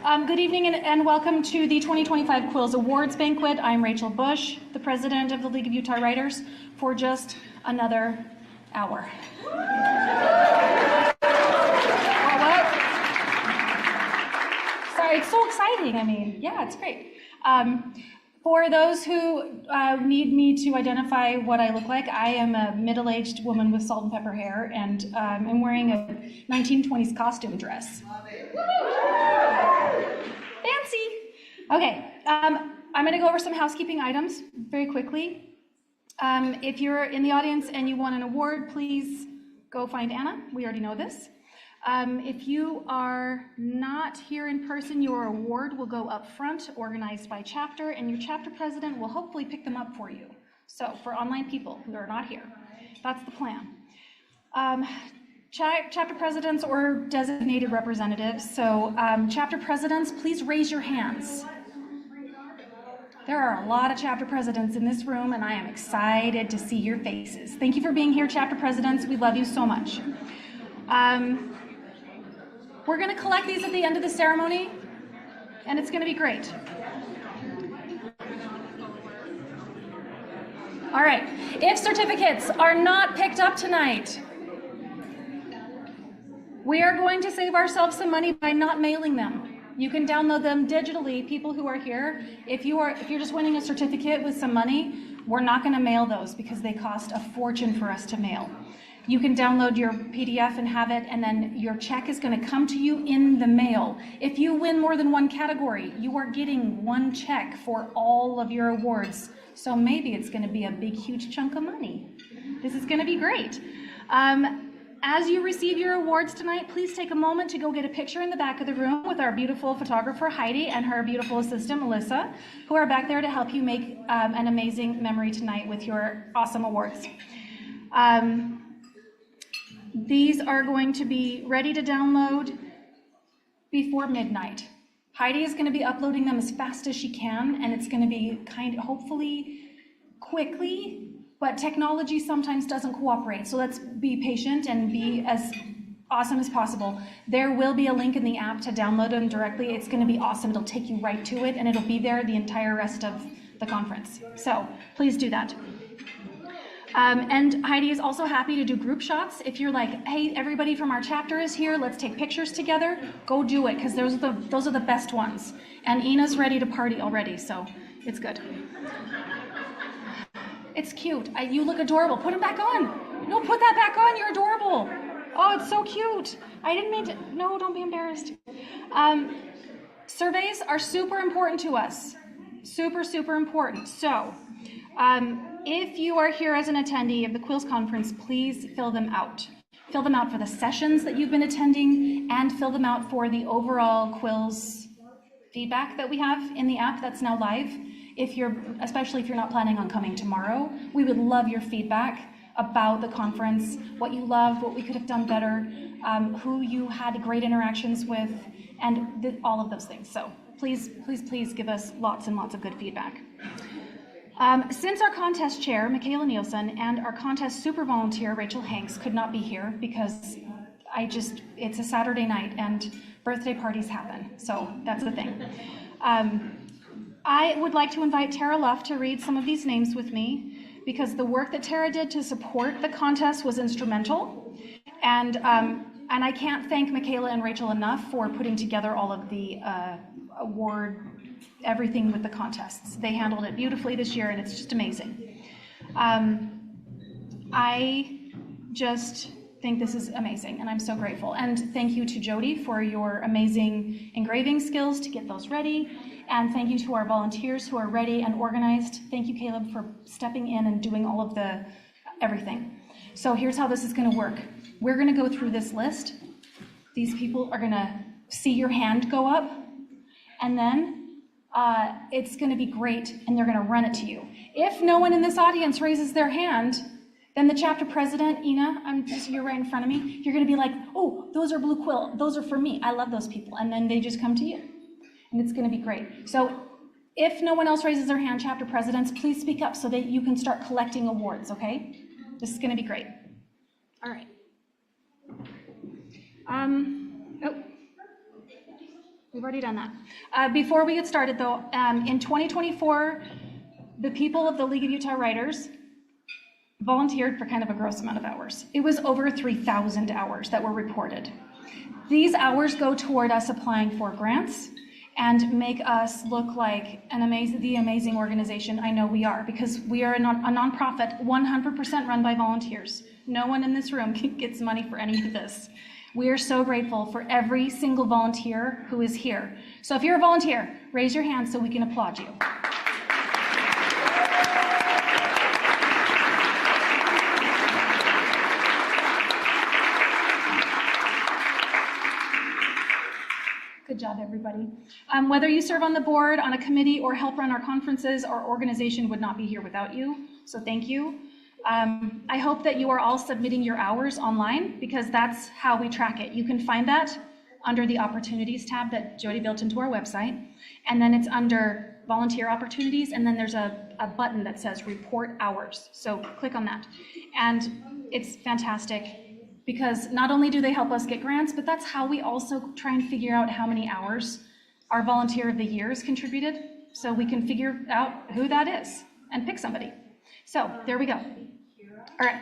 Good evening and welcome to the 2025 Quills Awards banquet. I'm Rachel Bush, the president of the League of Utah Writers, for just another hour. Sorry, it's so exciting. I mean, yeah, it's great. For those who need me to identify what I look like, I am a middle-aged woman with salt and pepper hair, and I'm wearing a 1920s costume dress. Fancy. Okay, I'm going to go over some housekeeping items very quickly. If you're in the audience and you want an award, please go find Anna. We already know this. If you are not here in person, your award will go up front, organized by chapter, and your chapter president will hopefully pick them up for you. So for online people who are not here, that's the plan. Chapter presidents or designated representatives. So chapter presidents, please raise your hands. There are a lot of chapter presidents in this room, and I am excited to see your faces. Thank you for being here, chapter presidents. We love you so much. We're going to collect these at the end of the ceremony, and it's going to be great. All right, if certificates are not picked up tonight, we are going to save ourselves some money by not mailing them. You can download them digitally, people who are here. If you're just winning a certificate with some money, we're not going to mail those because they cost a fortune for us to mail. You can download your PDF and have it, and then your check is going to come to you in the mail. If you win more than one category, you are getting one check for all of your awards. So maybe it's going to be a big, huge chunk of money. This is going to be great. As you receive your awards tonight, please take a moment to go get a picture in the back of the room with our beautiful photographer, Heidi, and her beautiful assistant, Melissa, who are back there to help you make an amazing memory tonight with your awesome awards. These are going to be ready to download before midnight. Heidi is going to be uploading them as fast as she can, and it's going to be hopefully quickly, but technology sometimes doesn't cooperate. So let's be patient and be as awesome as possible. There will be a link in the app to download them directly. It's going to be awesome. It'll take you right to it, and it'll be there the entire rest of the conference. So please do that. And Heidi is also happy to do group shots. If you're like, hey, everybody from our chapter is here, let's take pictures together, go do it, because those are the best ones. And Ina's ready to party already, so it's good. It's cute. You look adorable. Put them back on. No, put that back on. You're adorable. Oh, it's so cute. I didn't mean to. No, don't be embarrassed. Surveys are super important to us. Super, super important. So, if you are here as an attendee of the Quills Conference, please fill them out. Fill them out for the sessions that you've been attending, and fill them out for the Quills feedback that we have in the app that's now live. Especially if you're not planning on coming tomorrow, we would love your feedback about the conference, what you loved, what we could have done better, who you had great interactions with, and all of those things. So please, please, please give us lots and lots of good feedback. Since our contest chair, Michaela Nielsen, and our contest super volunteer, Rachel Hanks, could not be here because it's a Saturday night and birthday parties happen, so that's the thing. I would like to invite Tara Luff to read some of these names with me, because the work that Tara did to support the contest was instrumental, and I can't thank Michaela and Rachel enough for putting together all of the award, everything with the contests. They handled it beautifully this year, and it's just amazing. I just think this is amazing, and I'm so grateful. And thank you to Jody for your amazing engraving skills to get those ready. And thank you to our volunteers who are ready and organized. Thank you, Caleb, for stepping in and doing all of everything. So here's how this is going to work. We're going to go through this list. These people are going to see your hand go up, and then it's going to be great, and they're going to run it to you. If no one in this audience raises their hand, then the chapter president, Ina, you're right in front of me, you're going to be like, oh, those are blue quill. Those are for me. I love those people. And then they just come to you. And it's going to be great. So if no one else raises their hand, chapter presidents, please speak up so that you can start collecting awards, okay? This is going to be great. All right. We've already done that. Before we get started though, in 2024, the people of the League of Utah Writers volunteered for kind of a gross amount of hours. It was over 3,000 hours that were reported. These hours go toward us applying for grants and make us look like the amazing organization I know we are, because we are a nonprofit 100% run by volunteers. No one in this room gets money for any of this. We are so grateful for every single volunteer who is here. So if you're a volunteer, raise your hand so we can applaud you. Good job, everybody. Whether you serve on the board, on a committee, or help run our conferences, our organization would not be here without you, so thank you. I hope that you are all submitting your hours online, because that's how we track it. You can find that under the Opportunities tab that Jody built into our website, and then it's under Volunteer Opportunities, and then there's a button that says Report Hours, so click on that. And it's fantastic, because not only do they help us get grants, but that's how we also try and figure out how many hours our Volunteer of the Year has contributed, so we can figure out who that is and pick somebody. So there we go. All right.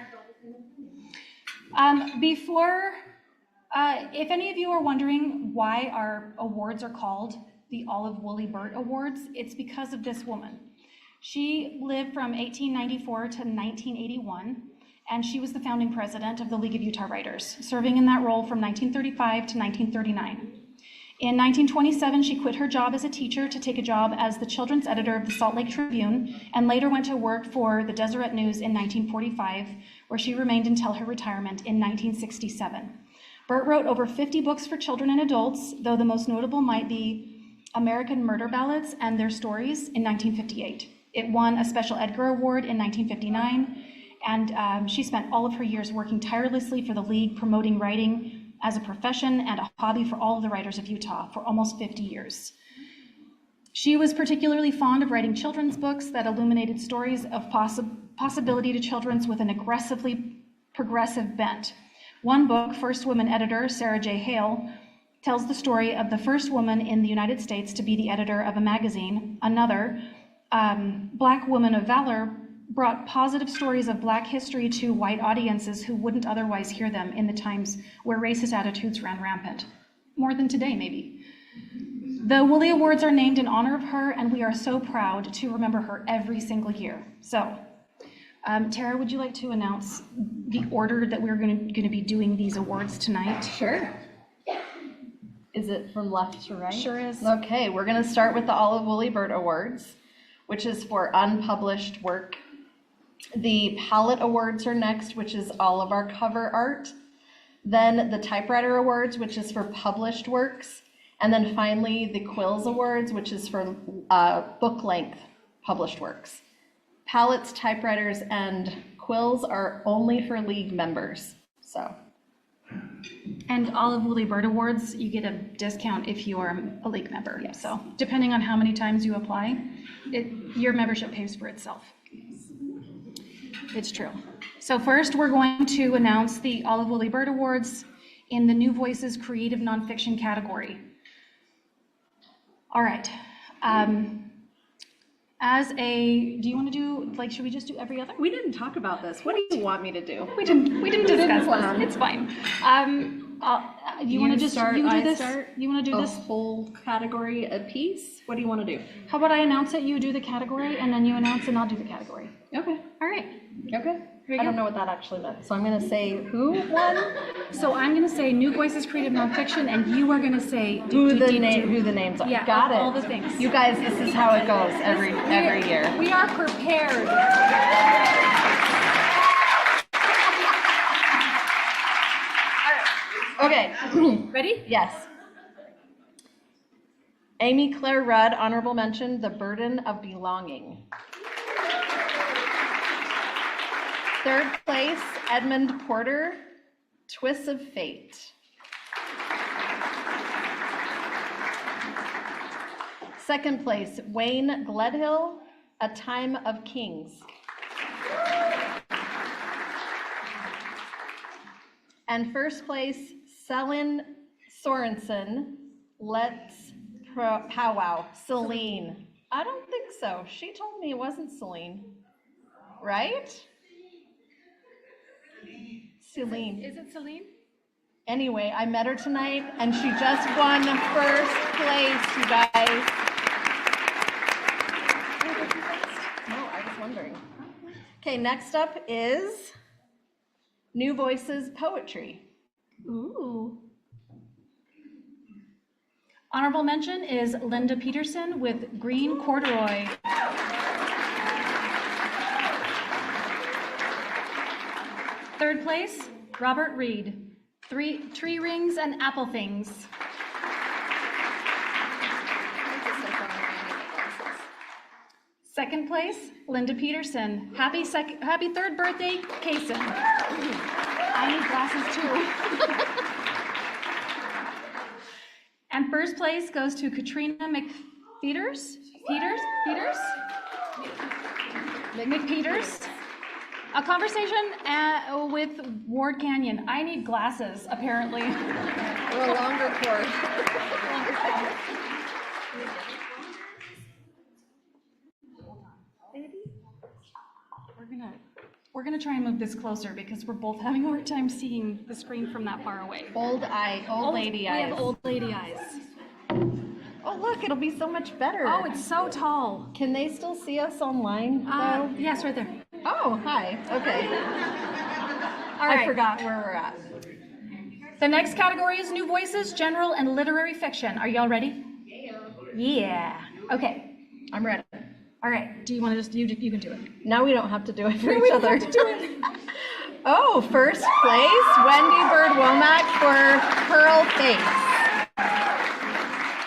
If any of you are wondering why our awards are called the Olive Woolley Burt Awards, it's because of this woman. She lived from 1894 to 1981. And she was the founding president of the League of Utah Writers, serving in that role from 1935 to 1939. In 1927, she quit her job as a teacher to take a job as the children's editor of the Salt Lake Tribune, and later went to work for the Deseret News in 1945, where she remained until her retirement in 1967. Burt wrote over 50 books for children and adults, though the most notable might be American Murder Ballads and Their Stories in 1958. It won a Special Edgar Award in 1959, and she spent all of her years working tirelessly for the League, promoting writing as a profession and a hobby for all of the writers of Utah for almost 50 years. She was particularly fond of writing children's books that illuminated stories of possibility to children with an aggressively progressive bent. One book, First Woman Editor, Sarah J. Hale, tells the story of the first woman in the United States to be the editor of a magazine. Another, Black Woman of Valor, brought positive stories of Black history to white audiences who wouldn't otherwise hear them in the times where racist attitudes ran rampant. More than today, maybe. The Woolley Awards are named in honor of her, and we are so proud to remember her every single year. So, Tara, would you like to announce the order that we're going to be doing these awards tonight? Sure. Is it from left to right? Sure is. Okay, we're going to start with the Olive Woolley Burt Awards, which is for unpublished work. The Palette Awards are next, which is all of our cover art. Then the Typewriter Awards, which is for published works. And then finally the Quills Awards, which is for book-length published works. Palettes, typewriters, and quills are only for League members. So. And Olive Woolley Burt Awards, you get a discount if you are a League member. Yes. So depending on how many times you apply, your membership pays for itself. It's true. So first, we're going to announce the Olive Woolley Burt Awards in the New Voices Creative Nonfiction category. All right. Do you want to do, should we just do every other? We didn't talk about this. What do you want me to do? We didn't discuss this. It's fine. You want to just start, you do I this? Start You want to do a this whole category a piece? What do you want to do? How about I announce it, you do the category, and then you announce and I'll do the category. Okay. All right. Okay. I don't know what that actually meant. So I'm going to say who won? So I'm going to say New Voices Creative Nonfiction, and you are going to say who the names are. Yeah, got it. All the things. You guys, this is how it goes every year. We are prepared. Okay. Ready? Yes. Amy Claire Rudd, honorable mention, The Burden of Belonging. Third place, Edmund Porter, Twists of Fate. Second place, Wayne Gledhill, A Time of Kings. And first place, Selin Sorensen, Let's powwow. Celine. I don't think so. She told me it wasn't Celine. Right? Celine. Is it Celine? Anyway, I met her tonight and she just won first place, you guys. No, I was wondering. Okay, next up is New Voices Poetry. Ooh. Honorable mention is Linda Peterson with Green Corduroy. Third place, Robert Reed, Tree Rings and Apple Things. Second place, Linda Peterson. Happy third birthday, Kaysen. I need glasses too. And first place goes to Katrina McPeters. A conversation with Ward Canyon. I need glasses, apparently. Or a longer cord. We're gonna try and move this closer because we're both having a hard time seeing the screen from that far away. Old lady eyes. We have old lady eyes. Oh, look, it'll be so much better. Oh, it's so tall. Can they still see us online, though? Yes, right there. Oh, hi. Okay. All right. I forgot where we're at. The next category is New Voices, General and Literary Fiction. Are y'all ready? Yeah. Okay. I'm ready. All right. Do you want to just, you can do it. Now we don't have to do it for No, each we don't other. have to do it. Oh, first place, Wendy Bird Womack for Pearl Face.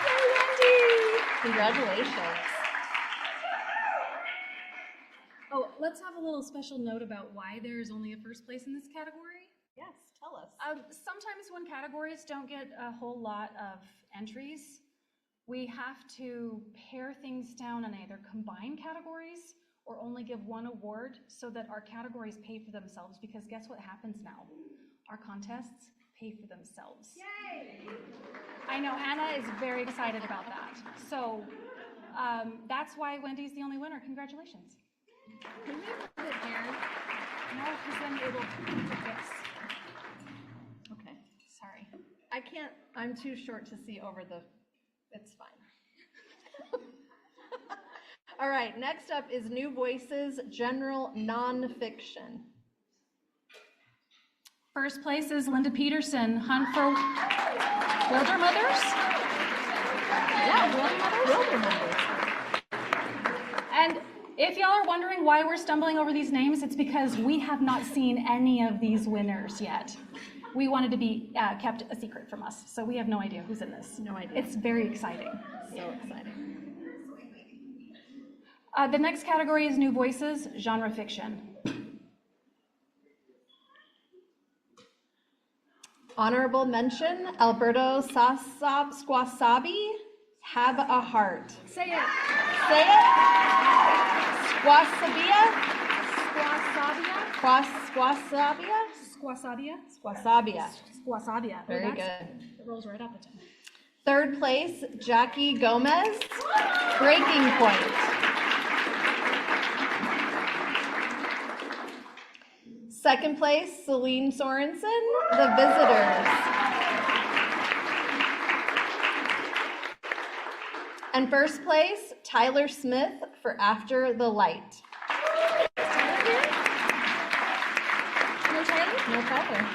Yay, Wendy! Congratulations. Oh, let's have a little special note about why there's only a first place in this category. Yes, tell us. Sometimes when categories don't get a whole lot of entries, we have to pare things down and either combine categories or only give one award so that our categories pay for themselves, because guess what happens now? Our contests pay for themselves. Yay! I know, Anna is very excited about that. So that's why Wendy's the only winner. Congratulations. Can we put it here? No, because then it will do this. Okay. Sorry. I can't, I'm too short to see over the, it's fine. All right, next up is New Voices, General Nonfiction. First place is Linda Peterson, Hunt for Wilder Mothers? Yeah, Wilder Mothers. And if y'all are wondering why we're stumbling over these names, it's because we have not seen any of these winners yet. We wanted to be kept a secret from us, so we have no idea who's in this. No idea. It's very exciting. So exciting. The next category is New Voices, Genre Fiction. Honorable mention, Alberto Squasabi, Have a Heart. Say it. Say it. Squasabia? Squasabia? Squasabia? Squasabia. Squasabia. Squasabia. Very Oh, good. It rolls right off the tongue. Third place, Jackie Gomez, Breaking Point. Second place, Celine Sorensen, The Visitors. And first place, Tyler Smith for After the Light. No Tyler? No Tyler.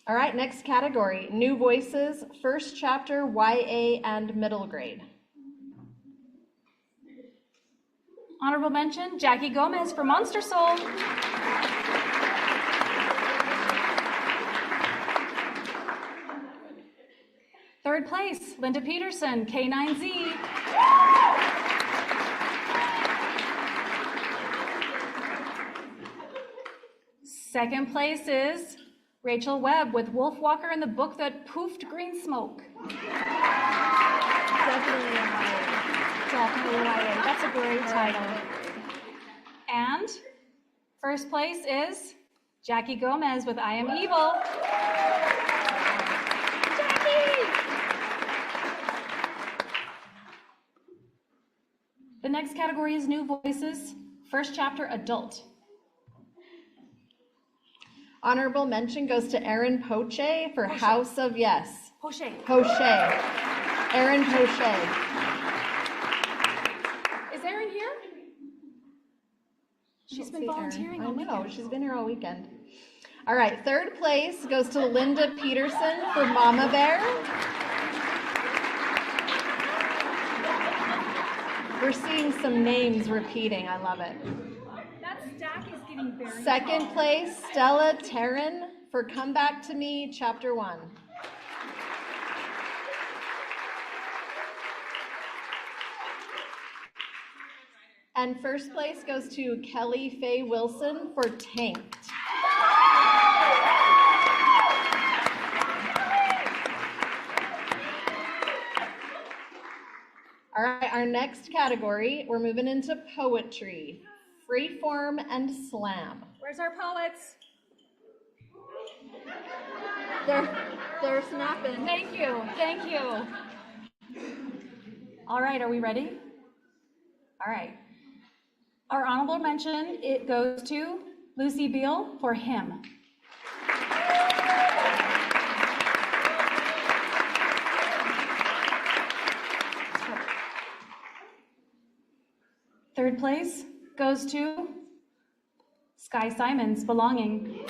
All right, next category, New Voices, first chapter, YA and middle grade. Honorable mention, Jackie Gomez for Monster Soul. Third place, Linda Peterson, K9Z. Second place is Rachel Webb with Wolf Walker and the Book That Poofed Green Smoke. Definitely a YA. Definitely YA. That's a great title. And first place is Jackie Gomez with I Am Evil. Jackie! The next category is New Voices, first chapter adult. Honorable mention goes to Erin Poche for House of Yes. Poche. Poche. Erin Poche. Is Erin here? She's been volunteering all I know, weekend. she's been here all weekend. All right, third place goes to Linda Peterson for Mama Bear. We're seeing some names repeating, I love it. That stack is getting very Second place, Stella Terran for Come Back to Me, Chapter 1. And first place goes to Kelly Faye Wilson for Tanked. All right, our next category, we're moving into poetry, freeform and slam. Where's our poets? They're snapping. Thank you, thank you. All right, are we ready? All right. Our honorable mention, it goes to Lucy Beal for Him. Third place goes to Sky Simons, Belonging.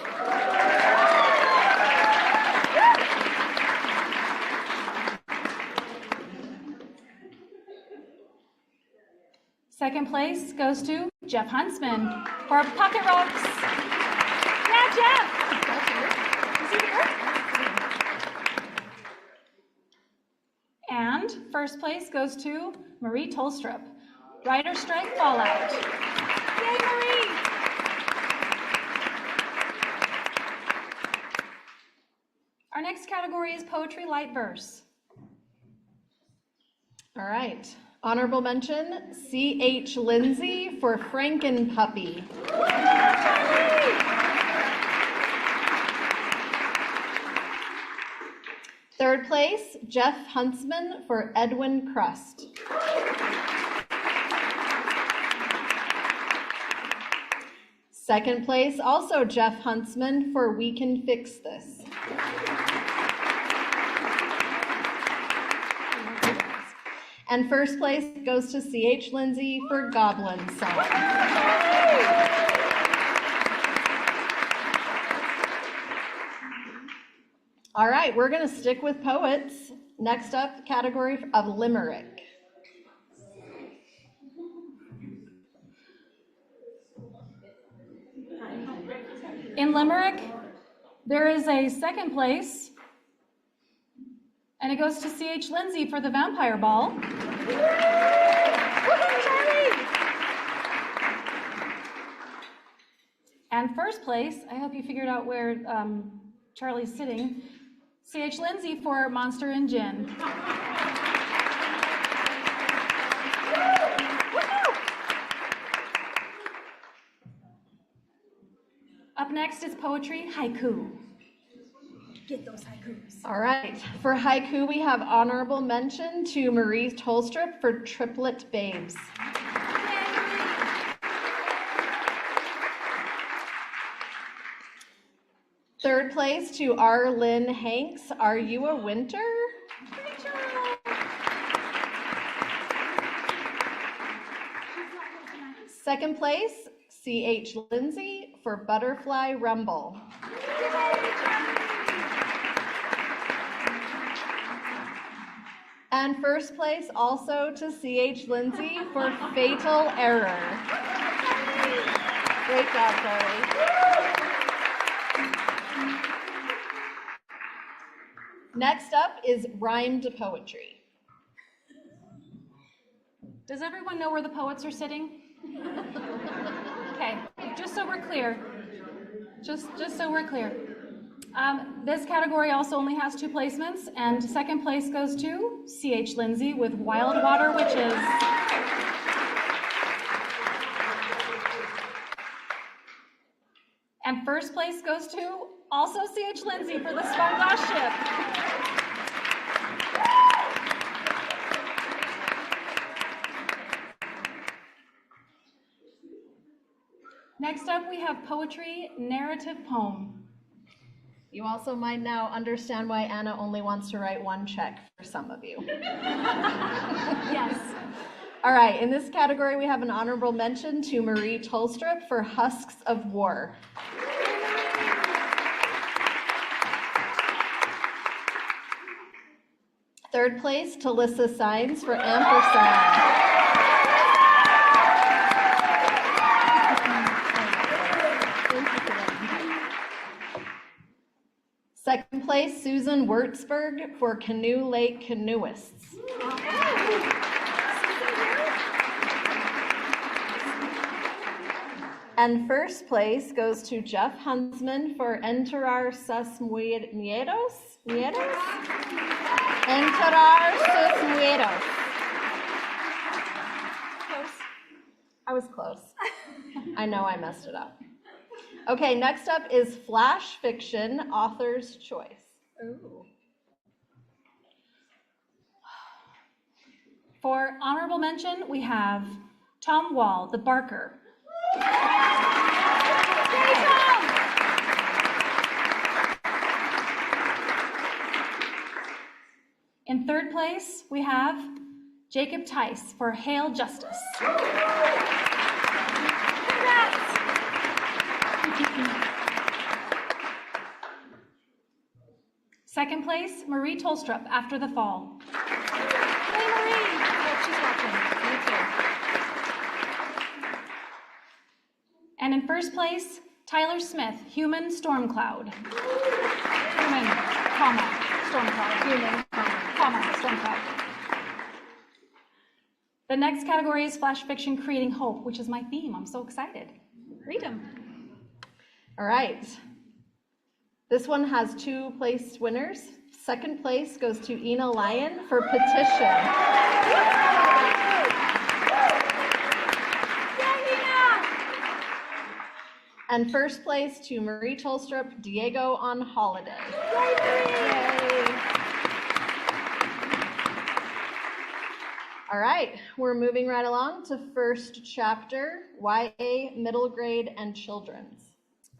Second place goes to Jeff Huntsman for Pocket Rocks. Yeah, Jeff! Is he here? And first place goes to Marie Tolstrup, Writer Strike Fallout. Yay, Marie! Our next category is Poetry Light Verse. All right. Honorable mention, C.H. Lindsay for Frankenpuppy. Third place, Jeff Huntsman for Edwin Crust. Second place, also Jeff Huntsman for We Can Fix This. And first place goes to C.H. Lindsay for Goblin Song. All right, we're going to stick with poets. Next up, category of limerick. In Limerick, there is a second place, and it goes to C.H. Lindsay for The Vampire Ball. Woohoo, Charlie! And first place, I hope you figured out where Charlie's sitting, C.H. Lindsay for Monster and Gin. Up next is poetry haiku. Get those haikus. All right, for haiku, we have honorable mention to Marie Tolstrup for Triplet Babes. Third place to R. Lynn Hanks, Are You a Winter? Second place, C.H. Lindsay for Butterfly Rumble. And first place also to C.H. Lindsay for Fatal Error. Great job, Charlie. Next up is rhymed poetry. Does everyone know where the poets are sitting? Okay, just so we're clear. Just so we're clear. This category also only has 2 placements, and second place goes to C.H. Lindsay with Wild Water Witches. And first place goes to also C.H. Lindsay for The Sponglass Ship. Next up, we have poetry narrative poem. You also might now understand why Anna only wants to write one check for some of you. Yes. All right, in this category, we have an honorable mention to Marie Tolstrup for Husks of War. Third place, Talissa Sines for Ampersand. Second place, Susan Wurtzberg for Canoe Lake Canoeists. And first place goes to Jeff Huntsman for Enterrar sus Miedos? Enterrar sus Miedos. Close. I was close. I know I messed it up. Okay, next up is Flash Fiction, Author's Choice. Ooh. For honorable mention, we have Tom Wall, The Barker. In third place, we have Jacob Tice for Hail Justice. Second place, Marie Tolstrup, After the Fall. Hey, Marie! Oh, she's watching. Me too. And in first place, Tyler Smith, Human Storm Cloud. Human, comma, storm cloud. Human, comma, storm cloud. The next category is Flash Fiction Creating Hope, which is my theme. I'm so excited. Read them. All right. This one has 2 place winners. Second place goes to Ina Lyon for Petition. And first place to Marie Tolstrup, Diego on Holiday. Yay! All right, we're moving right along to first chapter, YA, middle grade, and children's.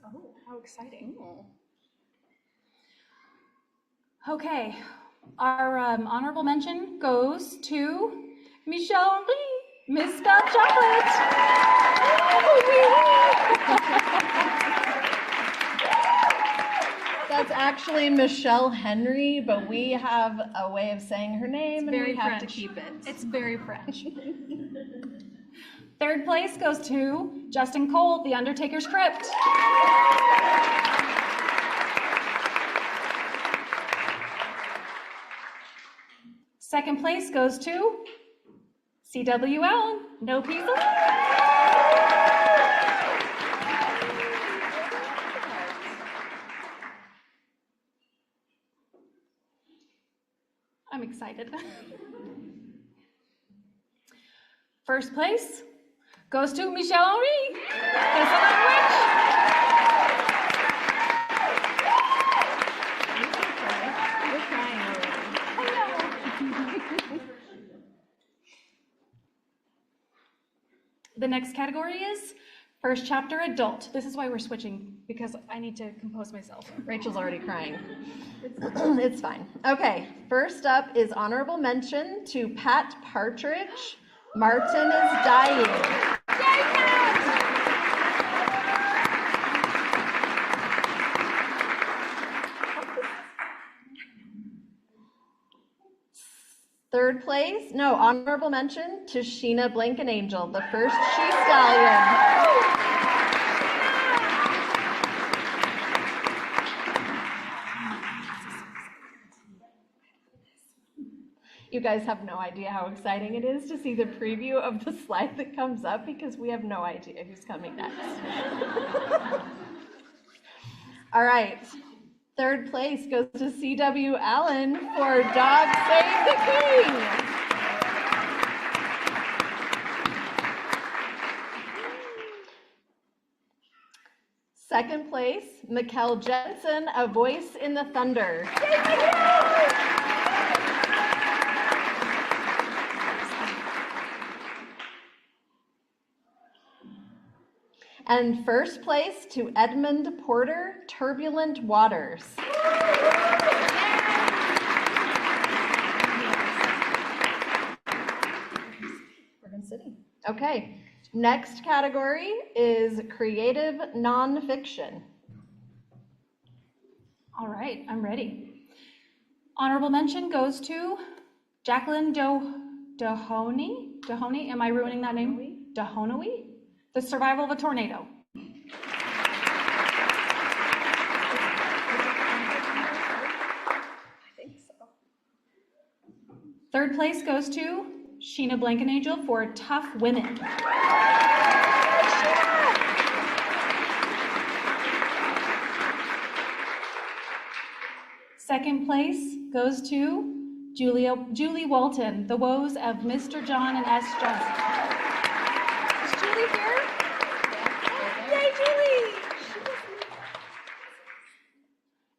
Oh, how exciting. Okay, our honorable mention goes to Michelle Henry, Misspelled Chocolate. That's actually Michelle Henry, but we have a way of saying her name, and we have to keep it. It's very French. Third place goes to Justin Cole, The Undertaker's Crypt. Second place goes to C.W. Allen, No People. I'm excited. First place goes to Michelle Henry, Desolate Witch. We're crying already. The next category is first chapter adult. This is why we're switching, because I need to compose myself. Rachel's already crying. It's fine. Okay, first up is honorable mention to Pat Partridge, Martin is Dying. Third place, no, honorable mention to Sheena Blankenangel, the first she stallion. You guys have no idea how exciting it is to see the preview of the slide that comes up because we have no idea who's coming next. All right. Third place goes to C.W. Allen for Dog Save the King. Second place, Mikkel Jensen, A Voice in the Thunder. And first place to Edmund Porter, Turbulent Waters. Oregon City. Okay, next category is creative nonfiction. All right, I'm ready. Honorable mention goes to Jacqueline Dohoney. Dohoney, am I ruining that name? Dohoney? The Survival of a Tornado. I think so. Third place goes to Sheena Blankenagel for Tough Women. Second place goes to Julie Walton, The Woes of Mr. John and S. Johnson. Is Julie here? Yay, Julie!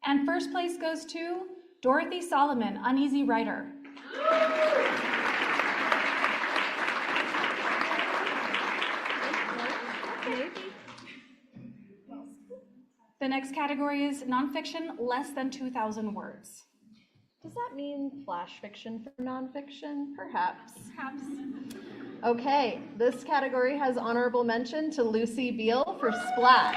And first place goes to Dorothy Solomon, Uneasy Rider. The next category is nonfiction, less than 2,000 words. Does that mean flash fiction for nonfiction? Perhaps. Perhaps. Okay, this category has honorable mention to Lucy Beale for Splat.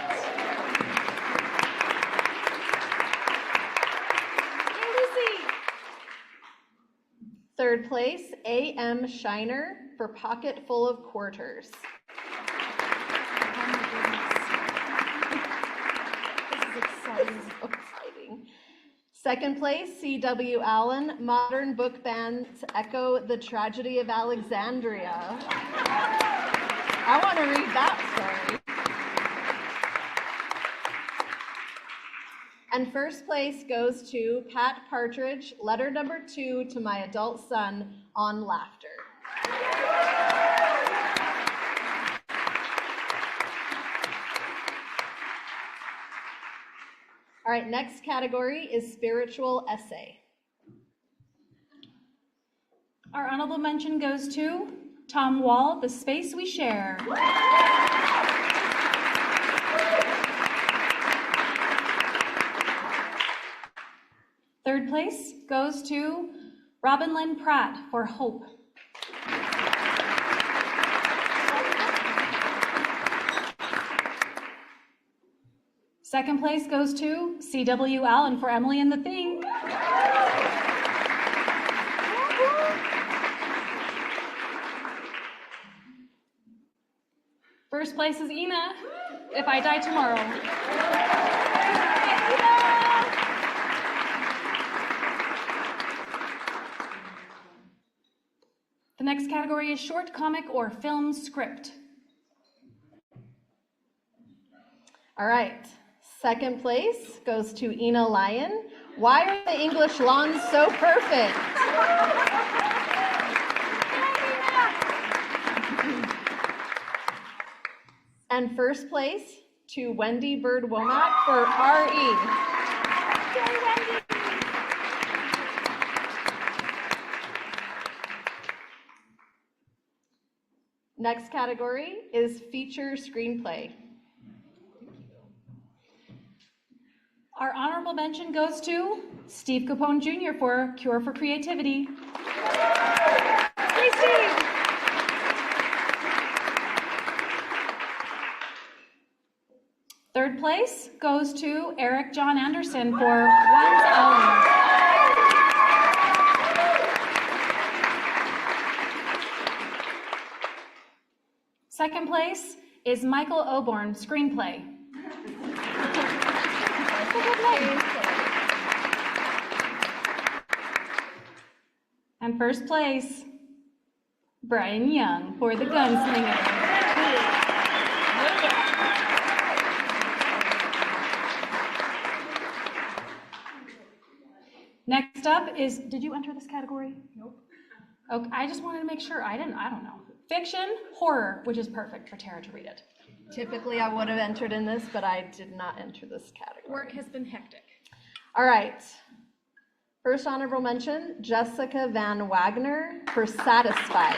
Hey, Lucy! Third place, A.M. Shiner for Pocket Full of Quarters. So exciting. Second place, C.W. Allen, Modern Book Bands Echo the Tragedy of Alexandria. I want to read that story. And first place goes to Pat Partridge, letter number 2 to my adult son on laughter. All right, next category is spiritual essay. Our honorable mention goes to Tom Wall, The Space We Share. Third place goes to Robin Lynn Pratt for Hope. Second place goes to C.W. Allen for Emily and the Thing. First place is Ina, If I Die Tomorrow. The next category is short comic or film script. All right, second place goes to Ina Lyon. Why are the English lawns so perfect? And first place to Wendy Bird Womack for R.E. Next category is feature screenplay. Our honorable mention goes to Steve Capone Jr. for Cure for Creativity. Hey, Steve! Third place goes to Eric John Anderson for One's Own. Second place is Michael Oborn, Screenplay. And first place, Brian Young for The Gunslinger. Next up is, did you enter this category? Nope. Okay, I just wanted to make sure. I don't know. Fiction, horror, which is perfect for Tara to read it. Typically, I would have entered in this, but I did not enter this category. Work has been hectic. All right. First honorable mention, Jessica Van Wagner for Satisfied.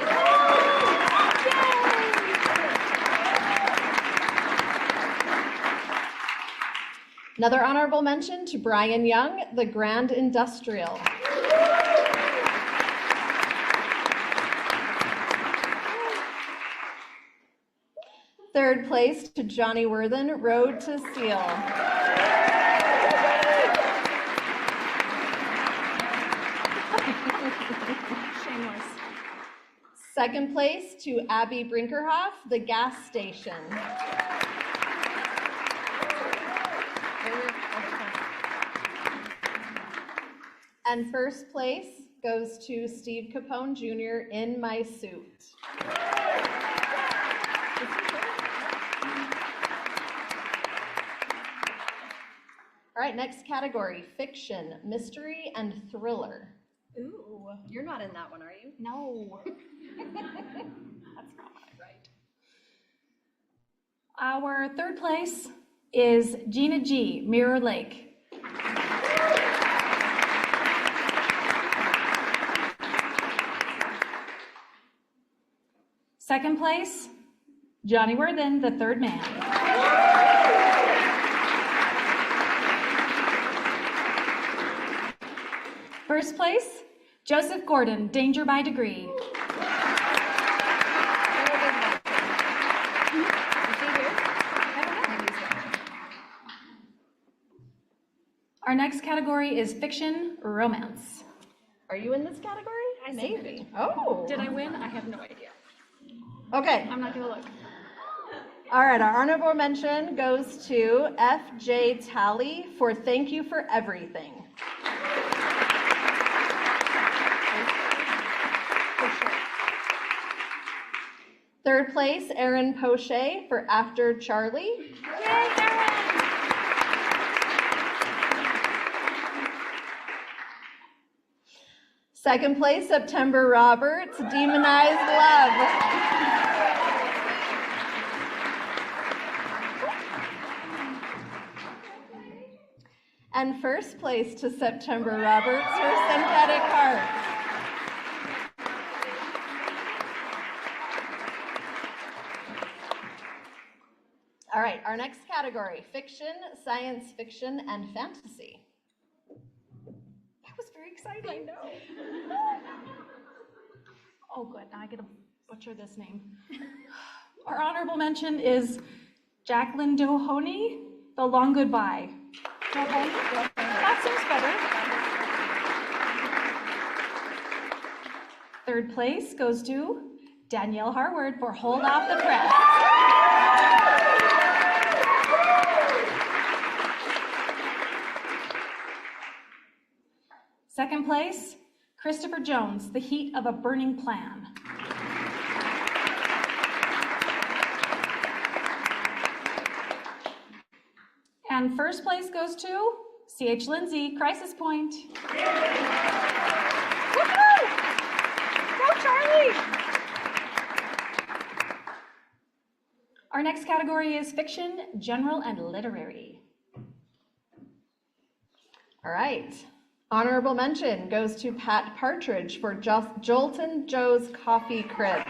Another honorable mention to Brian Young, the Grand Industrial. Third place to Johnny Worthen, Road to Seal. Shameless. Second place to Abby Brinkerhoff, The Gas Station. And first place goes to Steve Capone Jr., In My Suit. All right, next category, fiction, mystery, and thriller. Ooh, You're not in that one, are you? no. That's not what I write. Our third place is Gina G, Mirror Lake. Second place, Johnny Worthen, The Third Man. First place, Joseph Gordon, Danger by Degree. Our next category is fiction, romance. Are you in this category? I Maybe. submitted. Oh. Did I win? I have no idea. Okay. I'm not gonna look. All right, our honorable mention goes to F.J. Talley for Thank You for Everything. Third place, Erin Poche for After Charlie. Yay, Erin! Second place, September Roberts, Demonized Love. And first place to September Roberts for Synthetic Heart. All right, our next category, fiction, science fiction, and fantasy. That was very exciting. I know. Oh, good. Now I get to butcher this name. Our honorable mention is Jacqueline Dohoney, The Long Goodbye. Dohoney? That seems better. Third place goes to Danielle Harward for Hold Off the Press. Second place, Christopher Jones, The Heat of a Burning Plan. And first place goes to C.H. Lindsay, Crisis Point. Woohoo! Go, Charlie! Our next category is fiction, general, and literary. All right. Honorable mention goes to Pat Partridge for Jolton Joe's Coffee Crib.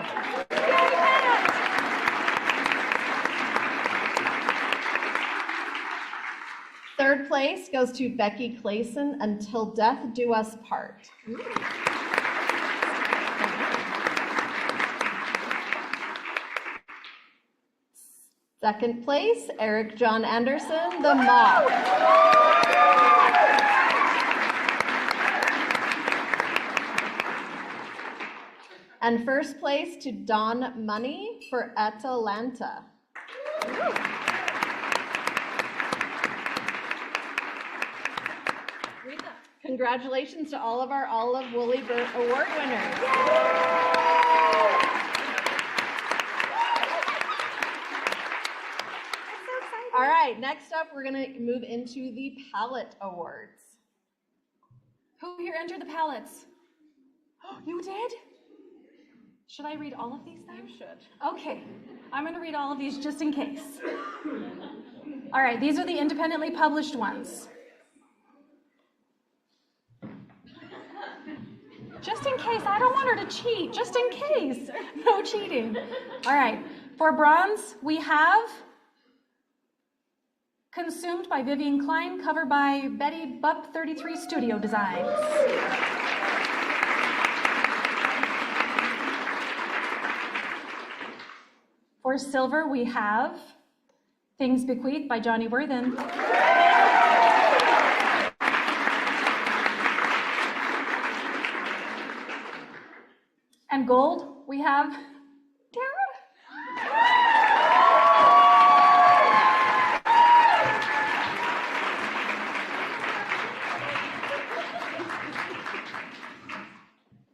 Third place goes to Becky Clayson, Until Death Do Us Part. Second place, Eric John Anderson, The Moth. And first place to Dawn Money for Atalanta. Read that. Congratulations to all of our Olive Woolley Burt Award winners. All right, next up, we're gonna move into the Palette Awards. Who here entered the palettes? Oh, you did? Should I read all of these then? You should. Okay, I'm going to read all of these just in case. All right, these are the independently published ones. Just in case, I don't want her to cheat, just in case. No cheating. All right, for bronze, we have Consumed by Vivian Klein, cover by Betty Bupp 33 Studio Designs. For silver, we have Things Bequeathed by Johnny Worthen. And gold, we have Tara.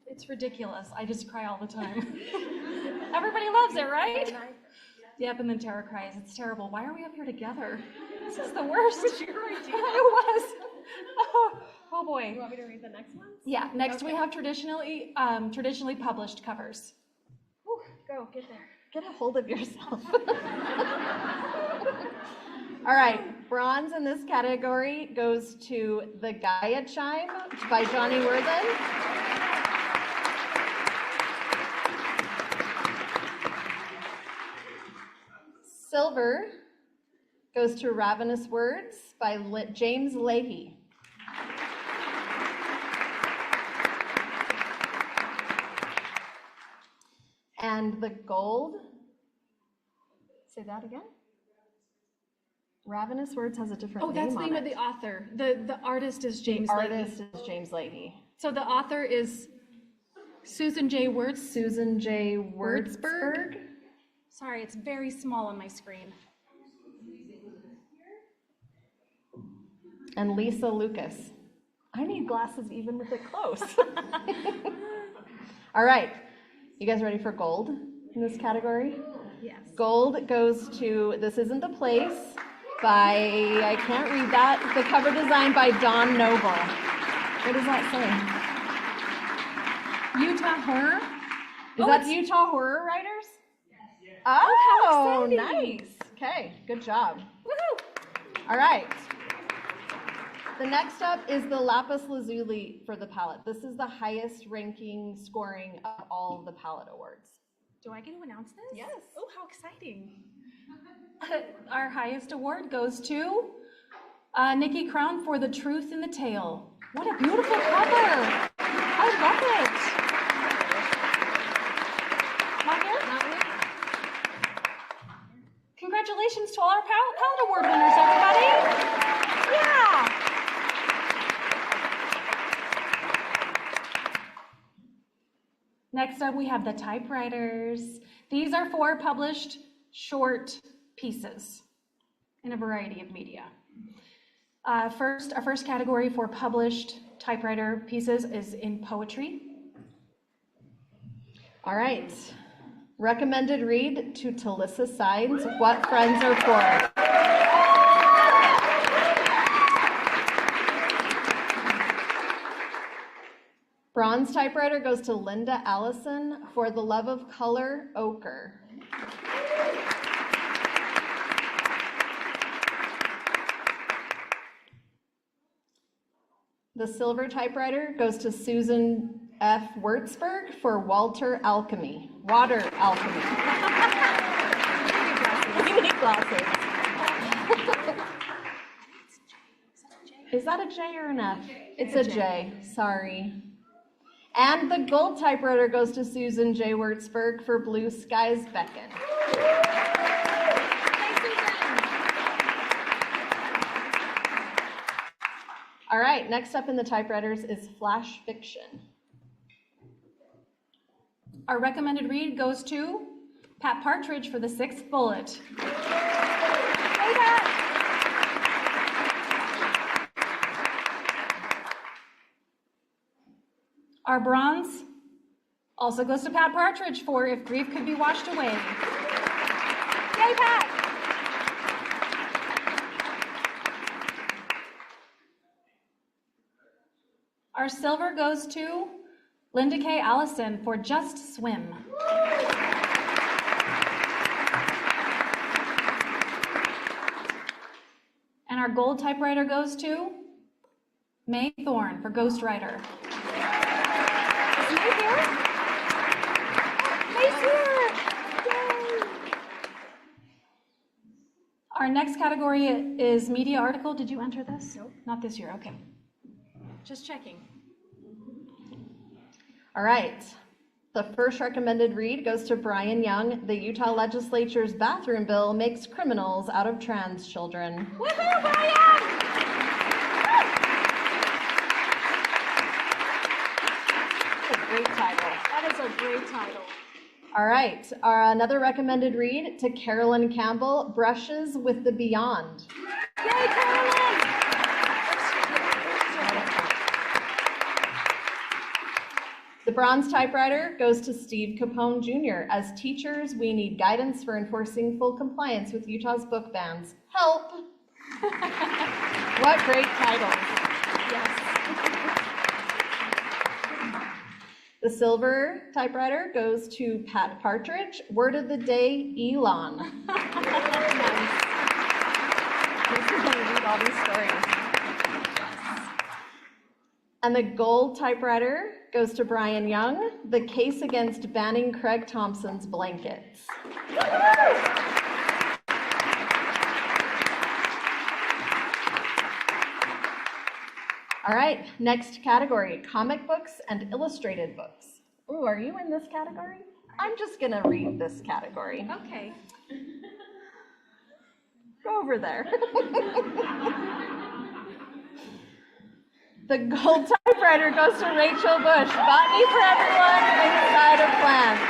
It's ridiculous. I just cry all the time. Everybody loves it, right? Yep, and then Tara cries. It's terrible. Why are we up here together? This is the worst. Was your idea? It was. Oh boy. You want me to read the next one? Yeah, next we have traditionally published covers. Whew, go, get there. Get a hold of yourself. All right, bronze in this category goes to The Gaia Chime by Johnny Worthen. Silver goes to Ravenous Words by James Leahy. And the gold, say that again? Ravenous Words has a different Oh, name that's the on name it. of the author. The artist is James The Leahy. artist is James Leahy. So the author is Susan J. Susan J. Wurtzberg. Sorry, it's very small on my screen. And Lisa Lucas. I need glasses even with it close. All right, you guys ready for gold in this category? Yes. Gold goes to This Isn't the Place by, I can't read that, the cover design by Don Noble. What does that say? Utah Horror. Is that Utah Horror Writers? Yes. Oh, how exciting. nice. Okay, good job. Woohoo! All right. The next up is the lapis lazuli for the palette. This is the highest ranking scoring of all of the palette awards. Do I get to announce this? Yes. Oh, how exciting. Our highest award goes to Nikki Crown for The Truth in the Tale. What a beautiful cover. I love it. Not here? Not really? Congratulations to all our palette award winners, everybody. Yeah. Next up, we have the typewriters. These are for published short pieces in a variety of media. Our first category for published typewriter pieces is in poetry. All right. Recommended read to Talissa Sides, What Friends Are For. Bronze typewriter goes to Linda Allison for The Love of Color, Ochre. The silver typewriter goes to Susan F. Wurtzberg for Water Alchemy. You need glasses. Is that a J or an F? It's a J, sorry. And the gold typewriter goes to Susan J. Wurtzberg for Blue Skies Beckon. All right, next up in the typewriters is flash fiction. Our recommended read goes to Pat Partridge for The Sixth Bullet. Hey, Pat! Our bronze also goes to Pat Partridge for If Grief Could Be Washed Away. Yay, Pat! Our silver goes to Linda K. Allison for Just Swim. And our gold typewriter goes to May Thorne for Ghostwriter. Is May here? May's here! Yay! Our next category is media article. Did you enter this? Nope. Not this year, okay. Just checking. All right. The first recommended read goes to Brian Young. The Utah Legislature's bathroom bill makes criminals out of trans children. Woohoo, Brian! That's a great title. That is a great title. All right. Another recommended read to Carolyn Campbell, Brushes with the Beyond. Yay, Carolyn! The bronze typewriter goes to Steve Capone Jr. As teachers, we need guidance for enforcing full compliance with Utah's book bans. Help! What great titles. Yes. The silver typewriter goes to Pat Partridge. Word of the day, Elon. Nice. This is going to read all these stories. And the gold typewriter goes to Brian Young. The case against banning Craig Thompson's blankets. All right, next category, comic books and illustrated books. Ooh, are you in this category? I'm just gonna read this category. Okay. Go over there. The gold typewriter goes to Rachel Bush. Botany for everyone inside of plants.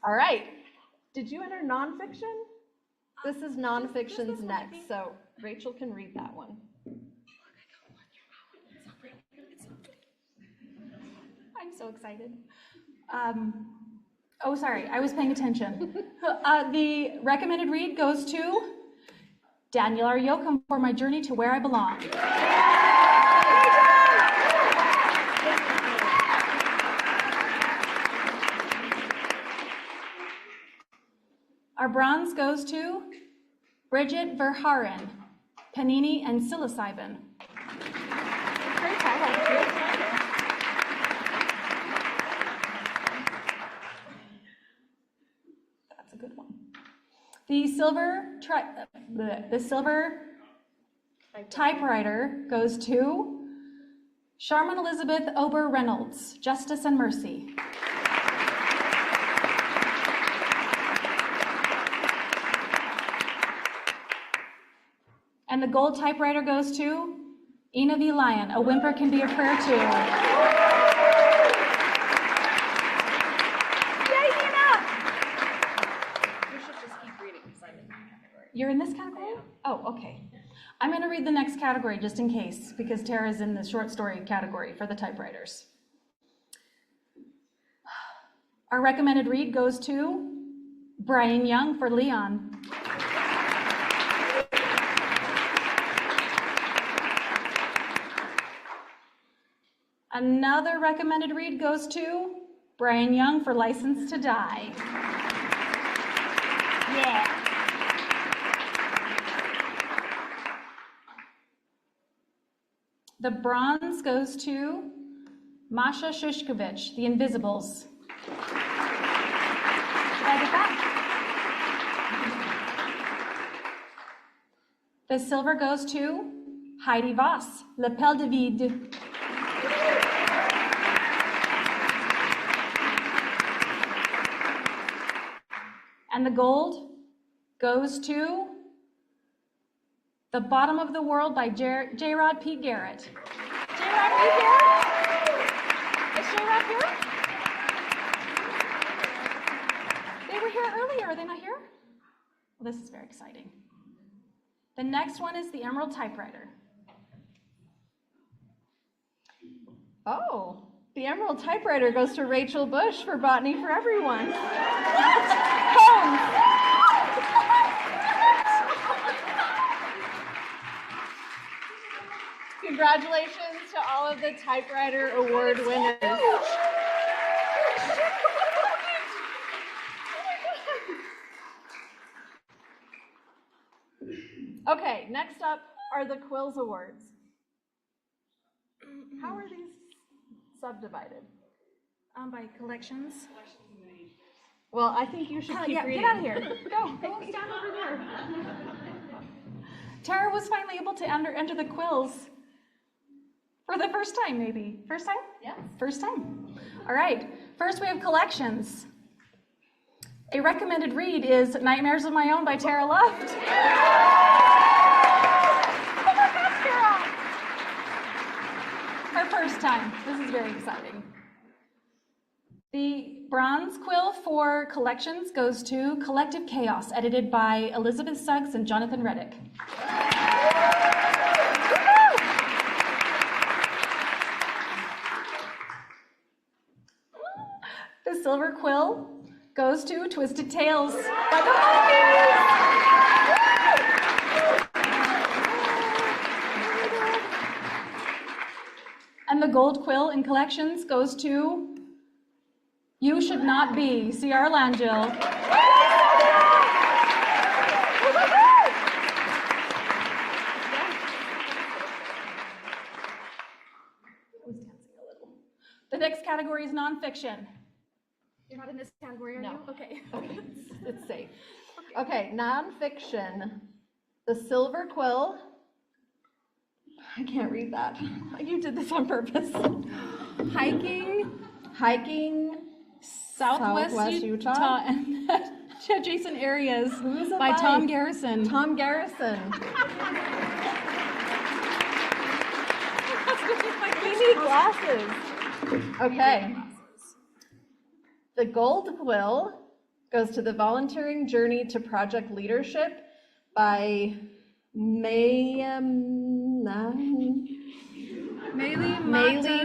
All right. Did you enter nonfiction? This is nonfiction's next, so Rachel can read that one. I'm so excited. Oh, sorry, I was paying attention. The recommended read goes to Daniel R. Yoakum for My Journey to Where I Belong. Our bronze goes to Bridget Verharen, Panini and Psilocybin. Great title. That's a good one. The silver typewriter goes to Charmin Elizabeth Ober Reynolds, Justice and Mercy. And the gold typewriter goes to Ina V. Lyon, A Whimper Can Be a Prayer Too. Yay, Ina! You should just keep reading because I'm in that category. You're in this category? Oh, okay. I'm going to read the next category just in case, because Tara's in the short story category for the typewriters. Our recommended read goes to Brian Young for Leon. Another recommended read goes to Brian Young for License to Die. Yeah. The bronze goes to Masha Shushkovich, The Invisibles. Did I get that? The silver goes to Heidi Voss, L'Appel de Vide. And the gold goes to The Bottom of the World by J. Rod P. Garrett. J. Rod P. Garrett? Is J. Rod here? They were here earlier, are they not here? Well, this is very exciting. The next one is the Emerald Typewriter. Oh, the Emerald typewriter goes to Rachel Bush for Botany for Everyone. Congratulations to all of the Typewriter Award winners. Okay, next up are the Quills Awards. How are these subdivided? By collections. Well, I think you should keep Yeah, reading. get out of here. Go stand over there. Tara was finally able to enter the Quills for the first time, maybe. First time? Yes. First time. All right. First, we have collections. A recommended read is Nightmares of My Own by Tara Luft. Oh my gosh, Tara! Her first time. This is very exciting. The bronze quill for collections goes to Collective Chaos, edited by Elizabeth Suggs and Jonathan Reddick. The silver quill goes to Twisted Tales by the Monkeys. And the gold quill in collections goes to You Should Not Be, C.R. Langell. The next category is nonfiction. You're not in this category, are No. you? Okay. Okay, it's safe. Okay, nonfiction. The silver quill. I can't read that. You did this on purpose. Hiking. Southwest Utah and adjacent areas by Tom Garrison. Tom Garrison. We need glasses. Okay. The gold quill goes to The Volunteering Journey to Project Leadership by Mayli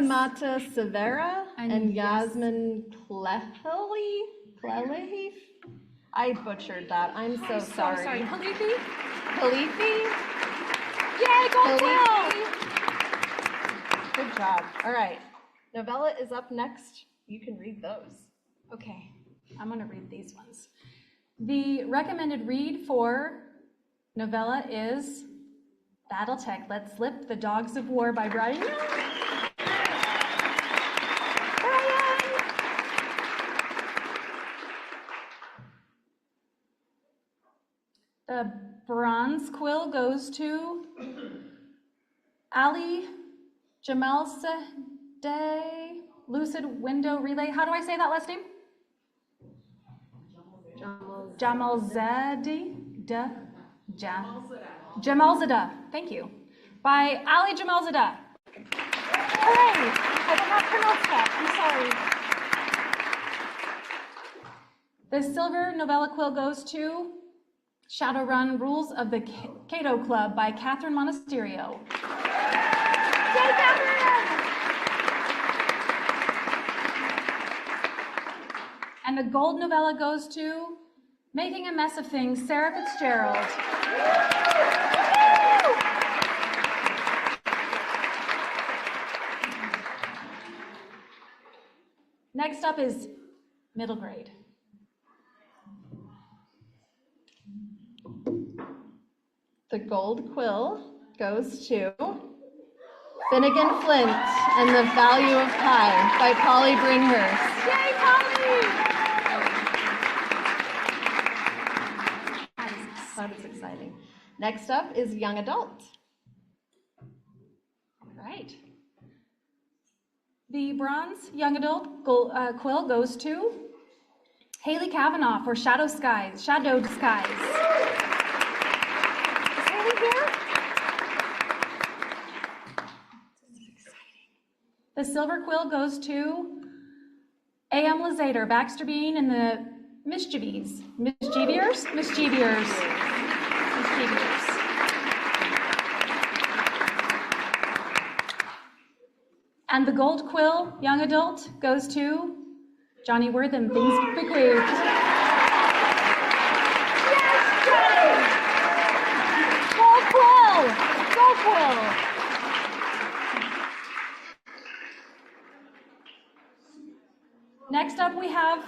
Mata Severa and Yasmin Klelehi. I butchered that. I'm so sorry. Khalifi? Yay, gold quill! Khalifi. Good job. All right. Novella is up next. You can read those. Okay, I'm gonna read these ones. The recommended read for novella is Battletech, Let's Slip, The Dogs of War by Brian. The bronze quill goes to Ali Jamalzadeh, Lucid Window Relay. How do I say that last name? Jamalzadeh. Thank you. By Ali Jamalzadeh. Hooray! I did not pronounce that. I'm sorry. The silver novella quill goes to Shadowrun Rules of the Cato Club by Catherine Monasterio. Yay, Catherine! And the gold novella goes to Making a Mess of Things, Sarah Fitzgerald. Next up is middle grade. The gold quill goes to Finnegan Flint and the Value of Pi by Polly Bringhurst. Yay, Polly! That is exciting. Next up is young adult. All right. The bronze young adult quill goes to Haley Kavanaugh for Shadowed Skies. Is Haley here? This is exciting. The silver quill goes to A.M. Lazater, Baxter Bean and the Mischievers. And the gold quill, young adult, goes to Johnny Wortham, Things Bequeathed. Yes, Johnny! Gold quill! Next up we have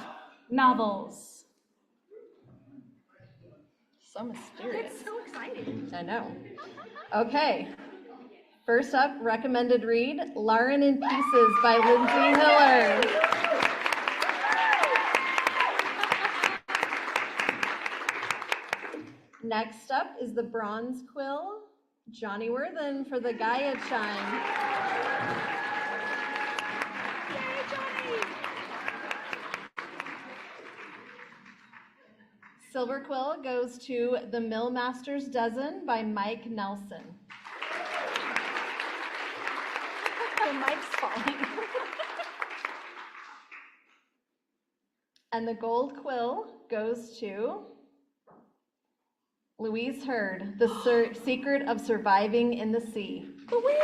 novels. So mysterious. It's so exciting. I know. Okay. First up, recommended read, Lauren in Pieces by Lindsay Hiller. Next up is the bronze quill, Johnny Worthen for the Gaia Chime. Yay, Johnny! Silver quill goes to The Millmaster's Dozen by Mike Nelson. The mic's falling. And the gold quill goes to Louise Hurd, The Secret of Surviving in the Sea. Louise!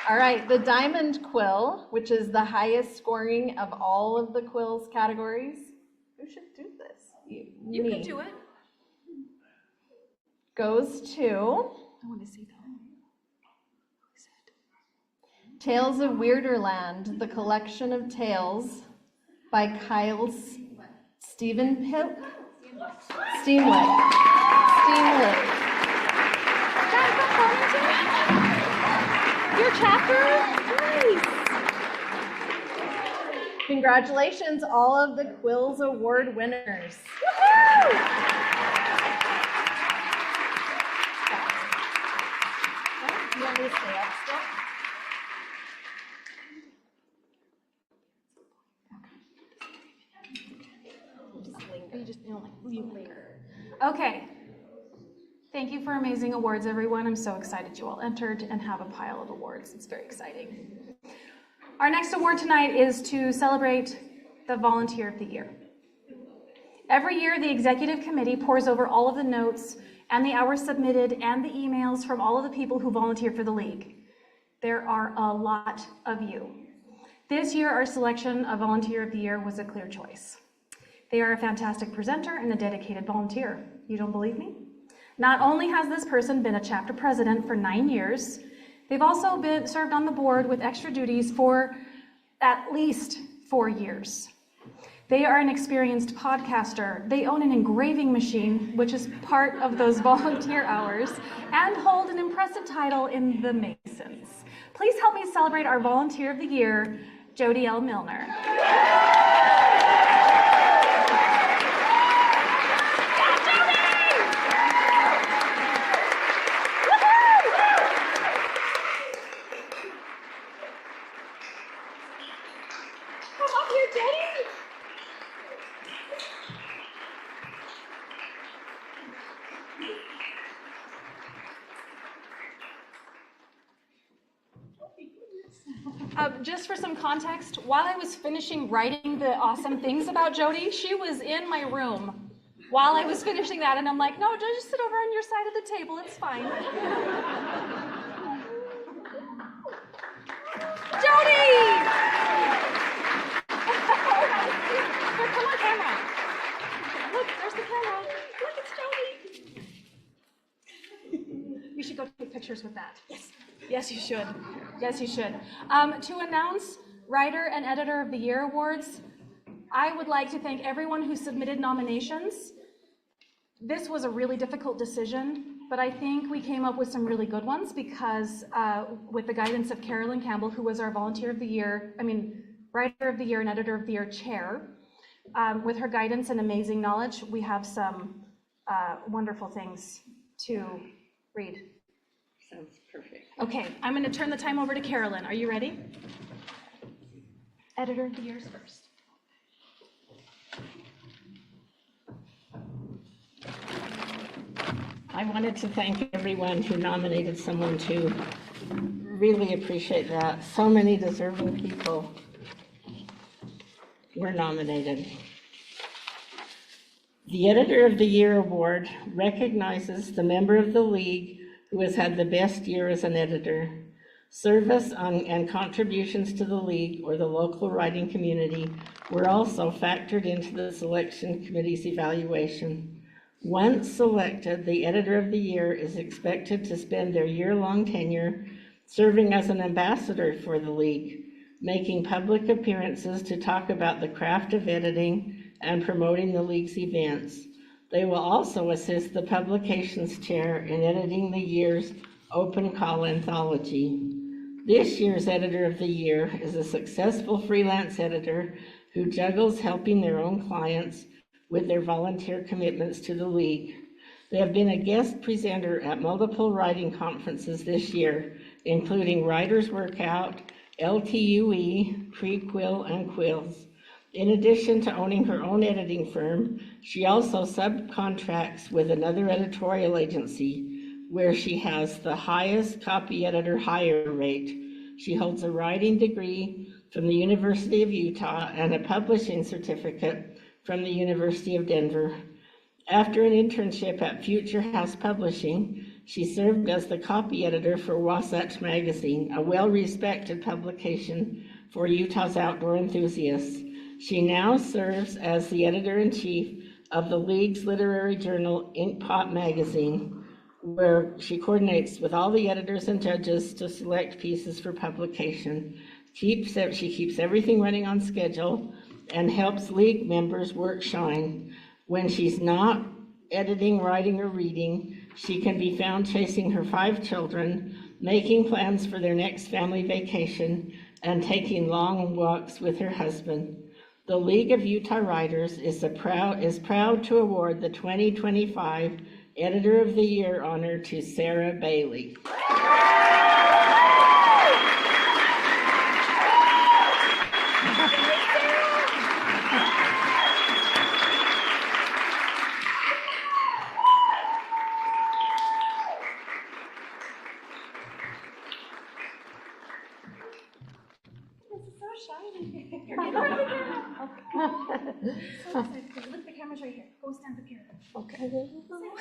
All right, the diamond quill, which is the highest scoring of all of the quills categories. Who should do this? You can do it. Goes to I want to see that. Tales of Weirderland, The Collection of Tales by Kyle Steenwick. Your chapter? Nice! Congratulations, all of the Quills Award winners. Woohoo! You want me to stay up still? Okay. Thank you for amazing awards, everyone. I'm so excited you all entered and have a pile of awards. It's very exciting. Our next award tonight is to celebrate the Volunteer of the Year. Every year, the executive committee pours over all of the notes and the hours submitted and the emails from all of the people who volunteer for the league. There are a lot of you. This year, our selection of Volunteer of the Year was a clear choice. They are a fantastic presenter and a dedicated volunteer. You don't believe me? Not only has this person been a chapter president for 9 years, they've also served on the board with extra duties for at least 4 years. They are an experienced podcaster. They own an engraving machine, which is part of those volunteer hours, and hold an impressive title in the Masons. Please help me celebrate our Volunteer of the Year, Jody L. Milner. Just for some context, while I was finishing writing the awesome things about Jody, she was in my room while I was finishing that, and I'm like, no, just sit over on your side of the table, it's fine. Jody! Here, come on camera. Look, there's the camera. Look, it's Jody. We should go take pictures with that. Yes. Yes, you should. Yes, you should. To announce Writer and Editor of the Year awards, I would like to thank everyone who submitted nominations. This was a really difficult decision, but I think we came up with some really good ones because with the guidance of Carolyn Campbell, who was our Writer of the Year and Editor of the Year chair, with her guidance and amazing knowledge, we have some wonderful things to read. Sounds perfect. Okay, I'm going to turn the time over to Carolyn. Are you ready? Editor of the Year's first. I wanted to thank everyone who nominated someone too. Really appreciate that. So many deserving people were nominated. The Editor of the Year Award recognizes the member of the league who has had the best year as an editor. Service and contributions to the league or the local writing community were also factored into the selection committee's evaluation. Once selected, the Editor of the Year is expected to spend their year-long tenure serving as an ambassador for the league, making public appearances to talk about the craft of editing and promoting the league's events. They will also assist the publications chair in editing the year's open call anthology. This year's Editor of the Year is a successful freelance editor who juggles helping their own clients with their volunteer commitments to the League. They have been a guest presenter at multiple writing conferences this year, including Writers Workout, LTUE, Pre-Quill, and Quills. In addition to owning her own editing firm, she also subcontracts with another editorial agency where she has the highest copy editor hire rate. She holds a writing degree from the University of Utah and a publishing certificate from the University of Denver. After an internship at Future House Publishing, she served as the copy editor for Wasatch Magazine, a well-respected publication for Utah's outdoor enthusiasts. She now serves as the editor-in-chief of the League's literary journal, Inkpot Magazine, where she coordinates with all the editors and judges to select pieces for publication. She keeps everything running on schedule and helps League members work shine. When she's not editing, writing, or reading, she can be found chasing her 5 children, making plans for their next family vacation, and taking long walks with her husband. The League of Utah Writers is proud to award the 2025 Editor of the Year honor to Sarah Bailey. Look, the camera's right here. Go stand up here. Okay.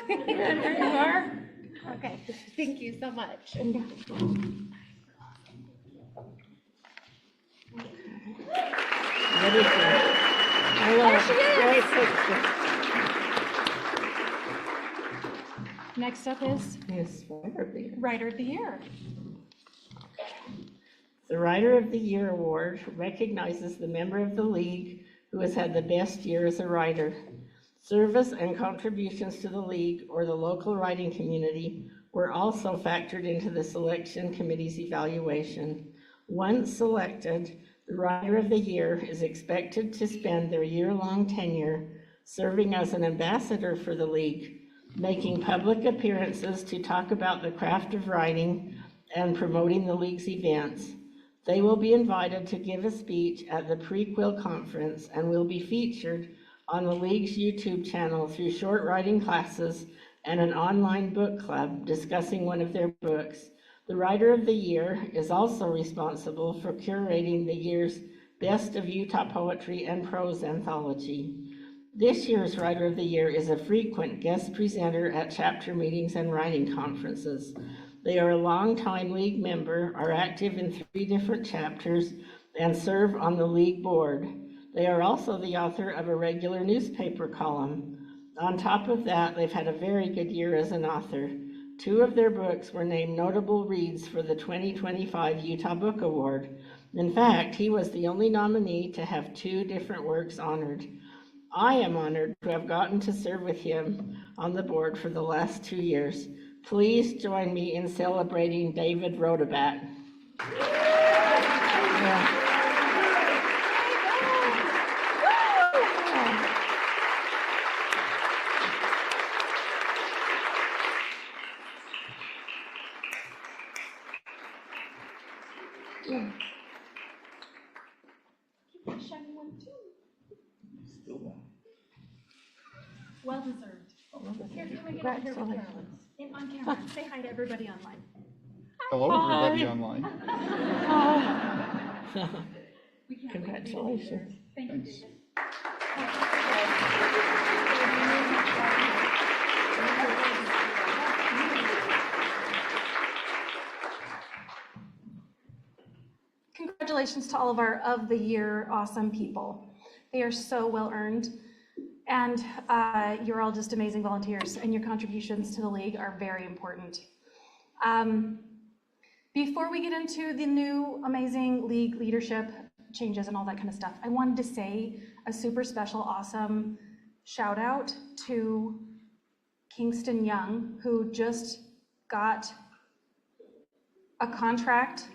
There you are. Okay, thank you so much. Ready for it? I love it. Next up is Yes, Writer of the Year. Writer of the Year. The Writer of the Year award recognizes the member of the League who has had the best year as a writer. Service and contributions to the League or the local writing community were also factored into the selection committee's evaluation. Once selected, the Writer of the Year is expected to spend their year-long tenure serving as an ambassador for the League, making public appearances to talk about the craft of writing and promoting the League's events. They will be invited to give a speech at the Pre-Quill Conference and will be featured on the League's YouTube channel through short writing classes and an online book club discussing one of their books. The Writer of the Year is also responsible for curating the year's Best of Utah Poetry and Prose anthology. This year's Writer of the Year is a frequent guest presenter at chapter meetings and writing conferences. They are a longtime League member, are active in 3 different chapters, and serve on the League board. They are also the author of a regular newspaper column. On top of that, they've had a very good year as an author. 2 of their books were named notable reads for the 2025 Utah Book Award. In fact, he was the only nominee to have 2 different works honored. I am honored to have gotten to serve with him on the board for the last 2 years. Please join me in celebrating David Rodabat. Yeah. Well deserved. Here, can we get up here with Carolyn? On camera. Say hi to everybody online. Hello, everybody online. We can't wait to be Congratulations. here. Thank you, Thanks. David. Congratulations to all of our of the year awesome people. They are so well earned. And you're all just amazing volunteers, and your contributions to the League are very important. Before we get into the new amazing League leadership changes and all that kind of stuff, I wanted to say a super special, awesome shout out to Kingston Young, who just got a contract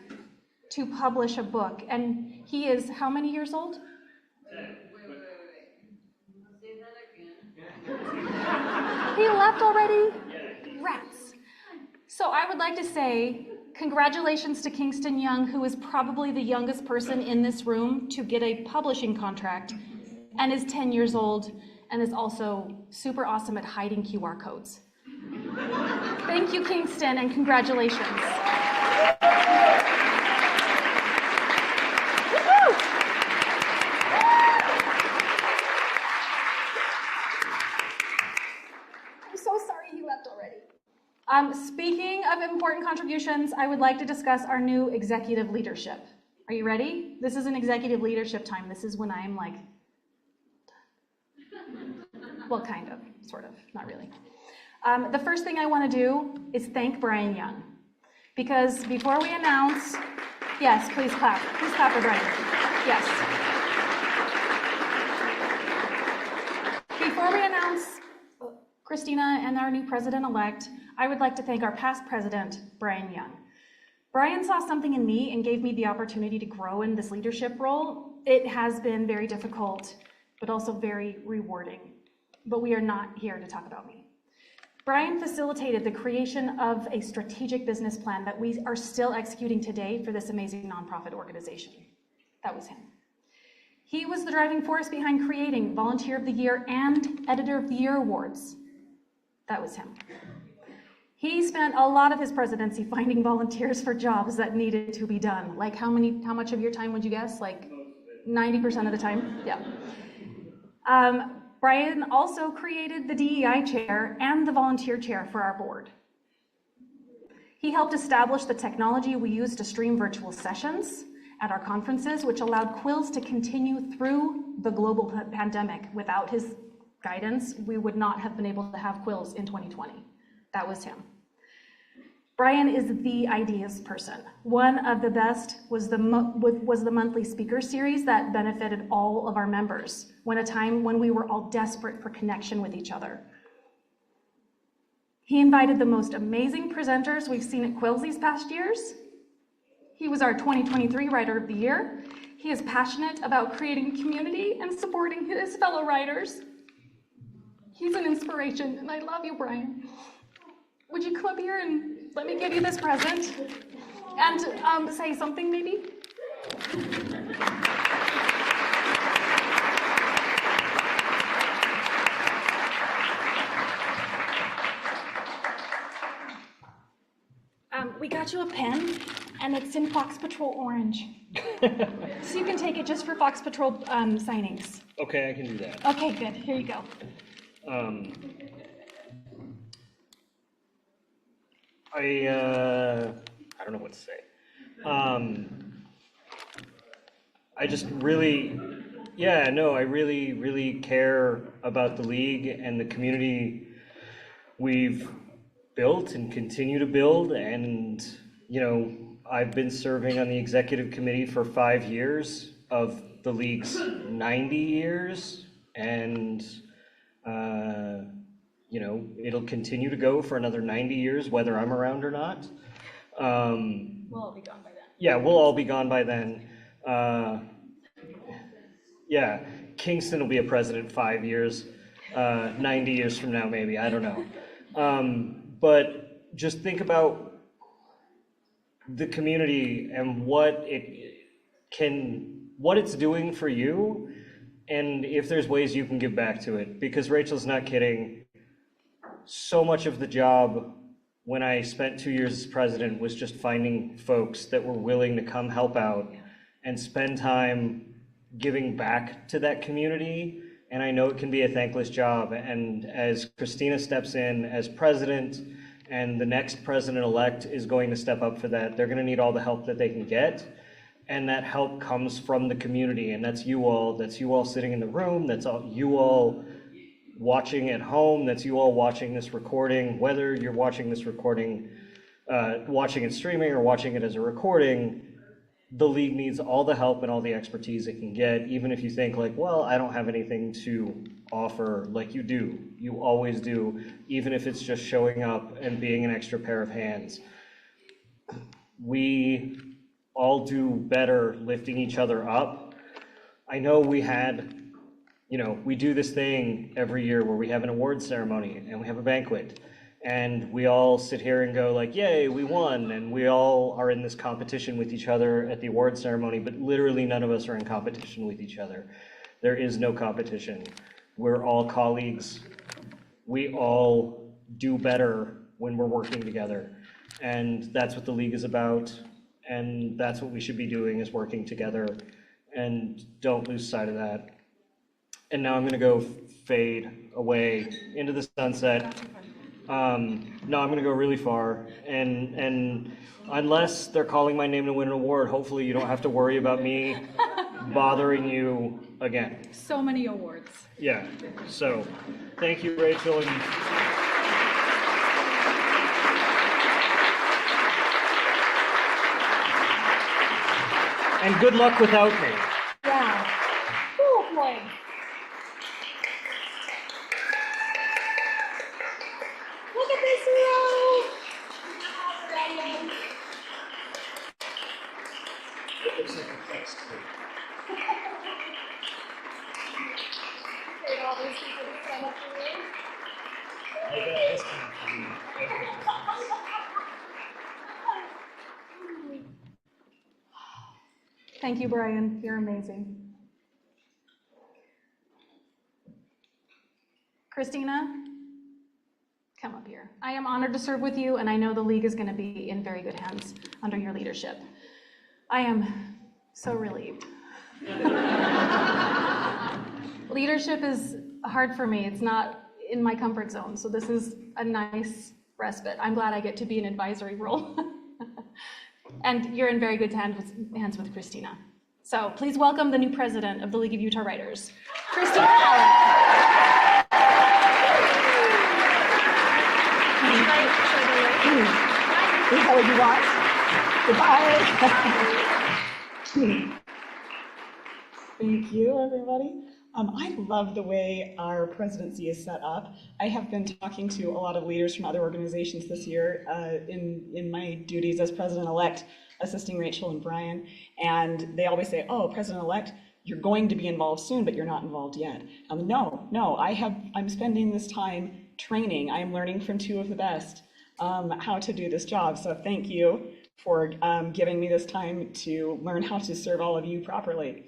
to publish a book. And he is how many years old? He left already? Rats. So I would like to say congratulations to Kingston Young, who is probably the youngest person in this room to get a publishing contract and is 10 years old and is also super awesome at hiding QR codes. Thank you, Kingston, and congratulations. I'm so sorry he left already. Speaking of important contributions, I would like to discuss our new executive leadership. Are you ready? This is an executive leadership time. This is when I'm like, well, kind of, sort of, not really. The first thing I want to do is thank Brian Young, because before we announce, yes, please clap for Brian. Yes. Before we announce Christina and our new president-elect, I would like to thank our past president, Brian Young. Brian saw something in me and gave me the opportunity to grow in this leadership role. It has been very difficult, but also very rewarding. But we are not here to talk about me. Brian facilitated the creation of a strategic business plan that we are still executing today for this amazing nonprofit organization. That was him. He was the driving force behind creating Volunteer of the Year and Editor of the Year awards. That was him. He spent a lot of his presidency finding volunteers for jobs that needed to be done. Like how much of your time would you guess? Like 90% of the time? Yeah. Brian also created the DEI chair and the volunteer chair for our board. He helped establish the technology we use to stream virtual sessions at our conferences, which allowed Quills to continue through the global pandemic. Without his guidance, we would not have been able to have Quills in 2020. That was him. Brian is the ideas person. One of the best was the monthly speaker series that benefited all of our members when a time when we were all desperate for connection with each other. He invited the most amazing presenters we've seen at Quills these past years. He was our 2023 Writer of the Year. He is passionate about creating community and supporting his fellow writers. He's an inspiration, and I love you, Brian. Would you come up here and let me give you this present and say something maybe? We got you a pen, and it's in Fox Patrol orange. So you can take it just for Fox Patrol signings. Okay, I can do that. Okay, good. Here you go. I don't know what to say. I just really, I really care about the league and the community we've built and continue to build. And, I've been serving on the executive committee for 5 years of the league's 90 years. And, it'll continue to go for another 90 years, whether I'm around or not. We'll all be gone by then. Yeah, we'll all be gone by then. Kingston will be a president 5 years, 90 years from now, maybe, I don't know. But just think about the community and what it's doing for you, and if there's ways you can give back to it. Because Rachel's not kidding. So much of the job when I spent 2 years as president was just finding folks that were willing to come help out and spend time giving back to that community. And I know it can be a thankless job. And as Christina steps in as president, and the next president-elect is going to step up for that, they're going to need all the help that they can get. And that help comes from the community. And that's you all sitting in the room. That's you all watching at home. That's you all watching this recording, whether you're watching this recording, watching it streaming or watching it as a recording. The league needs all the help and all the expertise it can get, even if you think like, well, I don't have anything to offer. Like, you do. You always do, even if it's just showing up and being an extra pair of hands. We all do better lifting each other up. I know we had, we do this thing every year where we have an award ceremony and we have a banquet. And we all sit here and go like, yay, we won. And we all are in this competition with each other at the award ceremony, but literally none of us are in competition with each other. There is no competition. We're all colleagues. We all do better when we're working together. And that's what the league is about. And that's what we should be doing, is working together. And don't lose sight of that. And now I'm gonna go fade away into the sunset. No, I'm gonna go really far, and unless they're calling my name to win an award, hopefully you don't have to worry about me bothering you again. So many awards. Yeah, so, thank you, Rachel, and good luck without me. Yeah. Oh, boy. Look at this row. Thank you, Brian. You're amazing. Christina, come up here. I am honored to serve with you, and I know the league is going to be in very good hands under your leadership. I am so relieved. Leadership is hard for me. It's not in my comfort zone, so this is a nice respite. I'm glad I get to be an advisory role. And you're in very good hands with Christina. So please welcome the new president of the League of Utah Writers, Christina Allen. Is that what you want? Goodbye. Thank you, everybody. I love the way our presidency is set up. I have been talking to a lot of leaders from other organizations this year in my duties as president-elect, assisting Rachel and Brian, and they always say, oh, president-elect, you're going to be involved soon, but you're not involved yet. No, I'm spending this time training. I am learning from two of the best how to do this job, so thank you for giving me this time to learn how to serve all of you properly.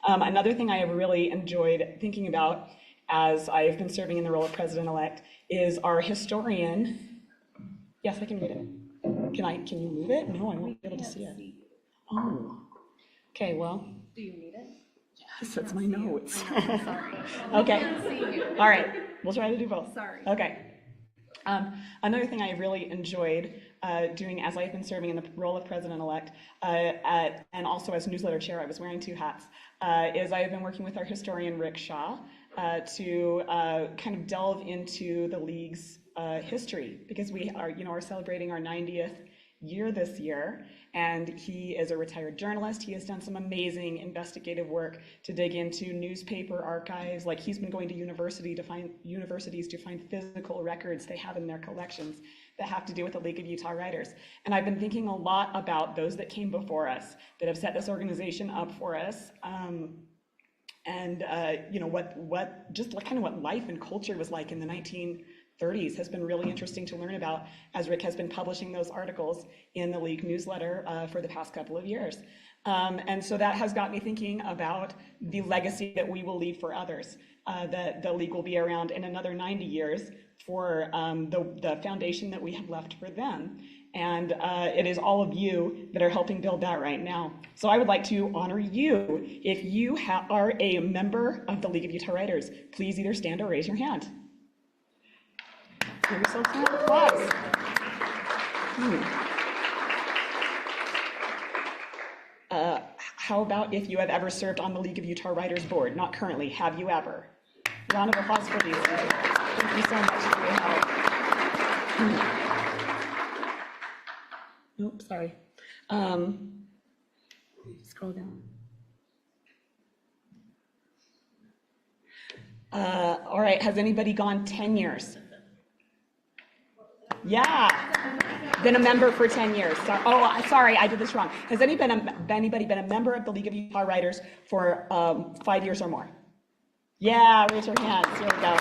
Another thing I have really enjoyed thinking about as I've been serving in the role of president-elect is our historian. Yes, I can read it. Can you move it? No, I won't be able to see it. Oh, okay, well. Do you need it? Yes, that's my notes. Sorry. Okay, all right, we'll try to do both. Sorry. Okay. Another thing I really enjoyed doing as I've been serving in the role of president-elect and also as newsletter chair, I was wearing two hats, is I have been working with our historian Rick Shaw to kind of delve into the league's history, because we are celebrating our 90th year this year, and he is a retired journalist. He has done some amazing investigative work to dig into newspaper archives. Like, he's been going to universities to find physical records they have in their collections that have to do with the League of Utah Writers. And I've been thinking a lot about those that came before us, that have set this organization up for us, and what life and culture was like in the 1930s has been really interesting to learn about, as Rick has been publishing those articles in the League newsletter for the past couple of years. And so that has got me thinking about the legacy that we will leave for others, that the League will be around in another 90 years for the foundation that we have left for them. And it is all of you that are helping build that right now. So I would like to honor you. If you are a member of the League of Utah Writers, please either stand or raise your hand. Give yourself some applause. How about if you have ever served on the League of Utah Writers board? Not currently, have you ever? Round of applause for these people. Thank you so much for your help. Oops, sorry. Scroll down. All right, has anybody gone 10 years? Yeah. Been a member for 10 years. Sorry, I did this wrong. Has anybody been a member of the League of Utah Writers for 5 years or more? Yeah, raise your hands. Here we go.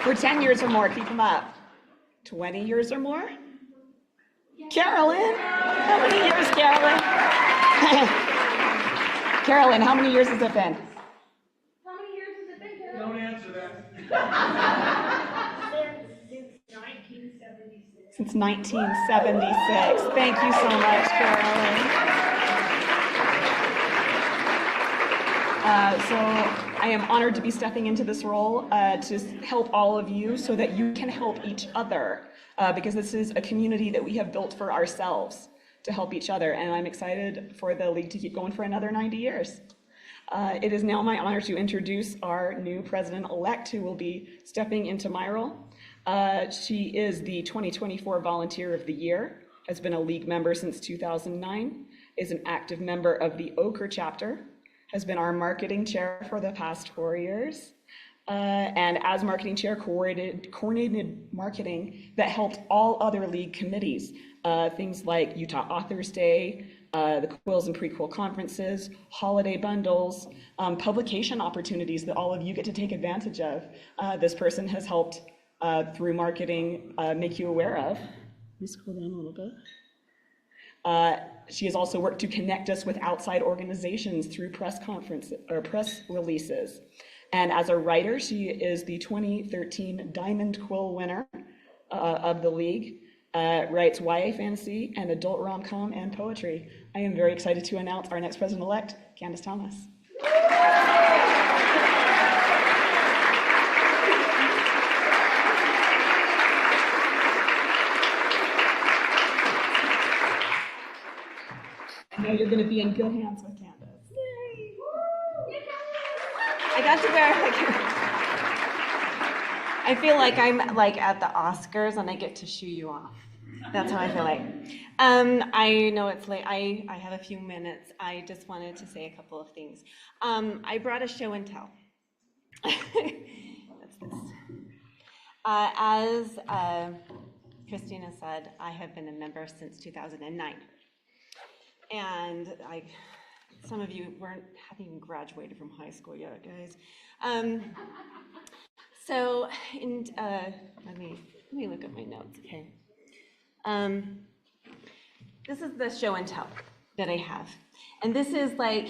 For 10 years or more, keep them up. 20 years or more? Carolyn? How many years, Carolyn? Carolyn, how many years has it been? How many years has it been, Carol? Don't answer that. Since 1976. Thank you so much, Carolyn. So I am honored to be stepping into this role to help all of you so that you can help each other, because this is a community that we have built for ourselves to help each other, and I'm excited for the League to keep going for another 90 years. It is now my honor to introduce our new president-elect who will be stepping into my role. She is the 2024 Volunteer of the Year, has been a League member since 2009, is an active member of the Ochre chapter, has been our marketing chair for the past 4 years, and as marketing chair coordinated marketing that helped all other League committees, things like Utah Authors Day, the Quills and Prequel conferences, holiday bundles, publication opportunities that all of you get to take advantage of. This person has helped through marketing make you aware of. Let me scroll down a little bit. She has also worked to connect us with outside organizations through press conferences or press releases. And as a writer, she is the 2013 Diamond Quill winner of the League. Writes YA fantasy and adult rom-com and poetry. I am very excited to announce our next president-elect, Candace Thomas. I know you're going to be in good hands with Candace. Yay! I got to wear I feel like I'm like at the Oscars and I get to shoo you off. That's how I feel like. I know it's late. I have a few minutes. I just wanted to say a couple of things. I brought a show and tell. That's this. As Christina said, I have been a member since 2009. And some of you haven't even graduated from high school yet, guys. So, let me look at my notes, okay. This is the show and tell that I have. And this is like,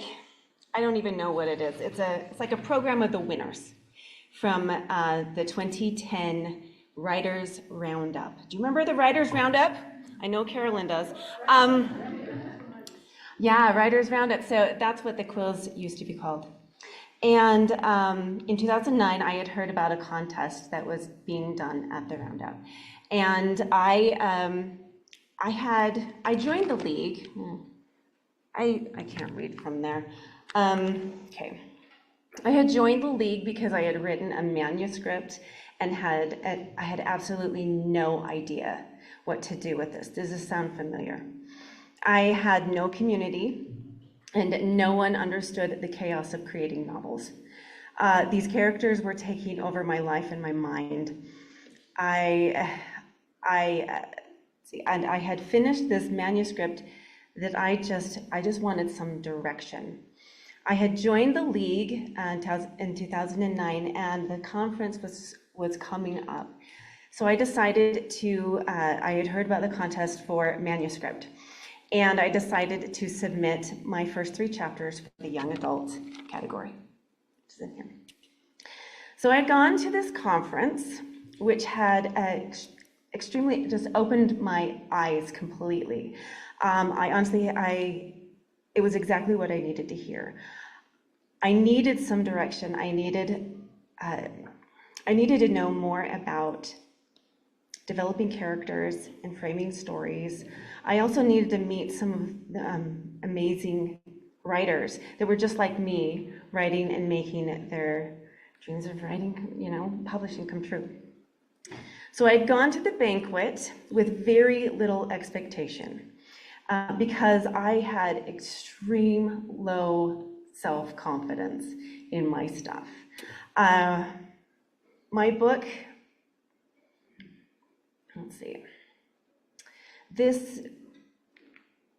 I don't even know what it is. It's like a program of the winners from the 2010 Writers Roundup. Do you remember the Writers Roundup? I know Carolyn does. Yeah, Writers Roundup. So that's what the Quills used to be called. And in 2009, I had heard about a contest that was being done at the Roundup. And I joined the League. I can't read from there. Okay. I had joined the League because I had written a manuscript and I had absolutely no idea what to do with this. Does this sound familiar? I had no community, and no one understood the chaos of creating novels. These characters were taking over my life and my mind. And I had finished this manuscript that I just wanted some direction. I had joined the League in 2009, and the conference was coming up. So I decided to, I had heard about the contest for manuscript. And I decided to submit my first 3 chapters for the young adult category, which is in here. So I'd gone to this conference, which had extremely just opened my eyes completely. It was exactly what I needed to hear. I needed some direction. I needed to know more about developing characters and framing stories. I also needed to meet some of the amazing writers that were just like me, writing and making their dreams of writing, publishing come true. So I'd gone to the banquet with very little expectation because I had extreme low self-confidence in my stuff. My book, let's see. This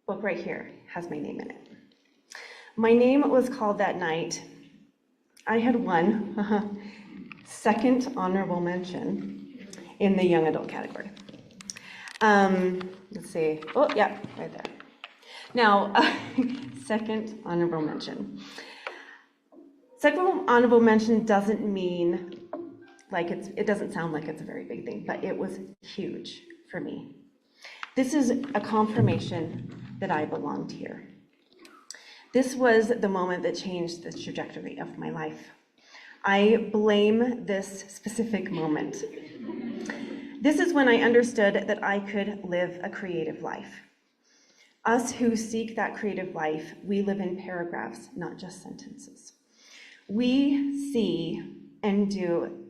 book right here has my name in it. My name was called that night. I had won second honorable mention in the young adult category. Let's see. Oh, yeah, right there. Now, second honorable mention. Second honorable mention doesn't mean like it doesn't sound like it's a very big thing, but it was huge for me. This is a confirmation that I belonged here. This was the moment that changed the trajectory of my life. I blame this specific moment. This is when I understood that I could live a creative life. Us who seek that creative life, we live in paragraphs, not just sentences. We see and do,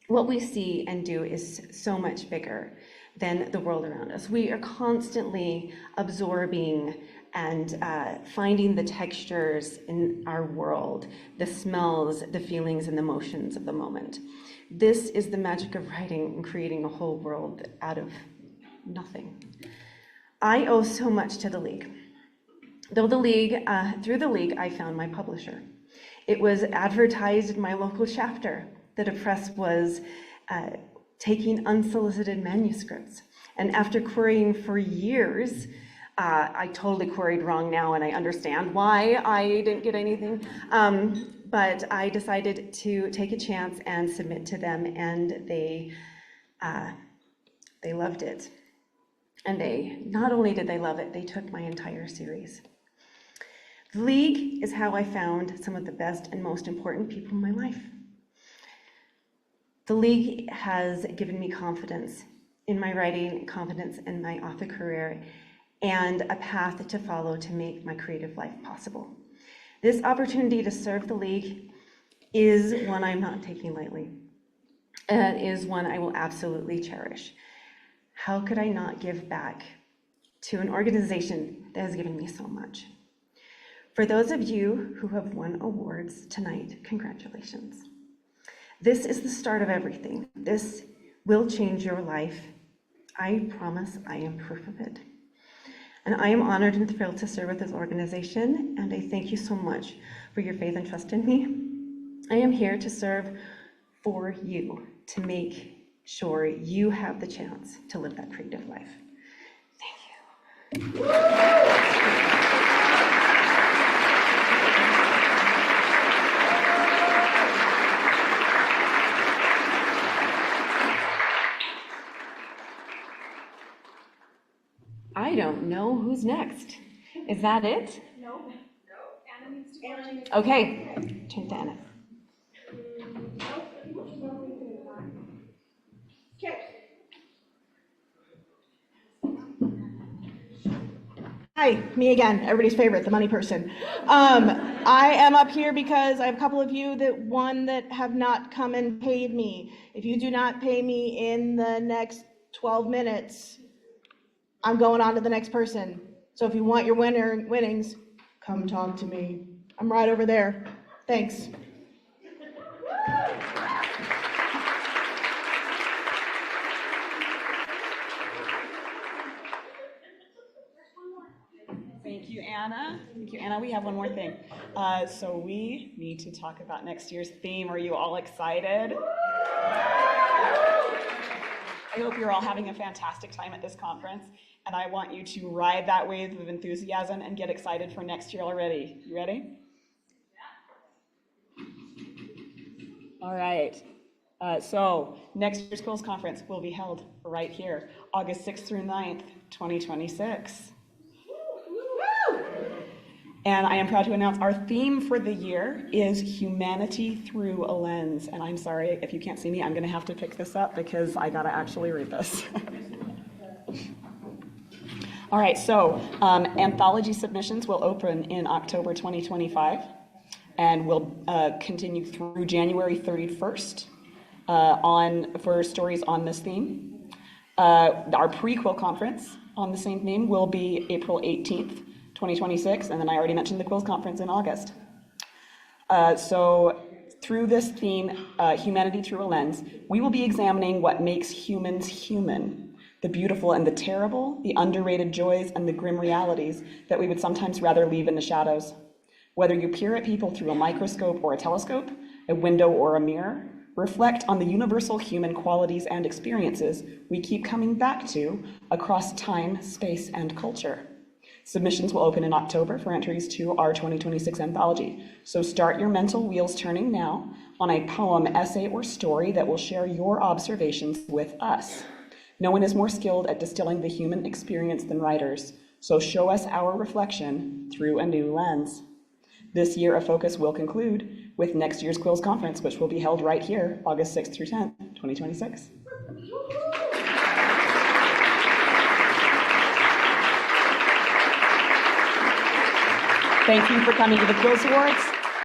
what we see and do is so much bigger than the world around us. We are constantly absorbing and finding the textures in our world, the smells, the feelings, and the emotions of the moment. This is the magic of writing and creating a whole world out of nothing. I owe so much to the League. Through the League, I found my publisher. It was advertised in my local chapter that a press was taking unsolicited manuscripts. And after querying for years, I totally queried wrong now, and I understand why I didn't get anything. But I decided to take a chance and submit to them, and they loved it. And not only did they love it, they took my entire series. The League is how I found some of the best and most important people in my life. The League has given me confidence in my writing, confidence in my author career, and a path to follow to make my creative life possible. This opportunity to serve the League is one I'm not taking lightly. It is one I will absolutely cherish. How could I not give back to an organization that has given me so much? For those of you who have won awards tonight, congratulations. This is the start of everything. This will change your life. I promise I am proof of it. And I am honored and thrilled to serve with this organization, and I thank you so much for your faith and trust in me. I am here to serve for you, to make sure you have the chance to live that creative life. Thank you. I don't know who's next. Is that it? No. Anna needs to go. Okay, turn to Anna. Hi, me again, everybody's favorite, the money person. I am up here because I have a couple of you that have not come and paid me. If you do not pay me in the next 12 minutes, I'm going on to the next person. So if you want your winnings, come talk to me. I'm right over there. Thanks. Thank you, Anna. Thank you, Anna. We have one more thing. So we need to talk about next year's theme. Are you all excited? I hope you're all having a fantastic time at this conference, and I want you to ride that wave of enthusiasm and get excited for next year already. You ready? All right. So next year's Quills Conference will be held right here, August 6th through 9th, 2026. And I am proud to announce our theme for the year is Humanity Through a Lens. And I'm sorry, if you can't see me, I'm gonna have to pick this up because I gotta actually read this. All right, so anthology submissions will open in October 2025 and will continue through January 31st for stories on this theme. Our pre-quill conference on the same theme will be April 18th, 2026, and then I already mentioned the Quills Conference in August. So through this theme, Humanity Through a Lens, we will be examining what makes humans human the beautiful and the terrible, the underrated joys and the grim realities that we would sometimes rather leave in the shadows. Whether you peer at people through a microscope or a telescope, a window or a mirror, reflect on the universal human qualities and experiences we keep coming back to across time, space, and culture. Submissions will open in October for entries to our 2026 anthology. So start your mental wheels turning now on a poem, essay, or story that will share your observations with us. No one is more skilled at distilling the human experience than writers, so show us our reflection through a new lens. This year, A Focus will conclude with next year's Quills Conference, which will be held right here, August 6th through 10th, 2026. Thank you for coming to the Quills Awards.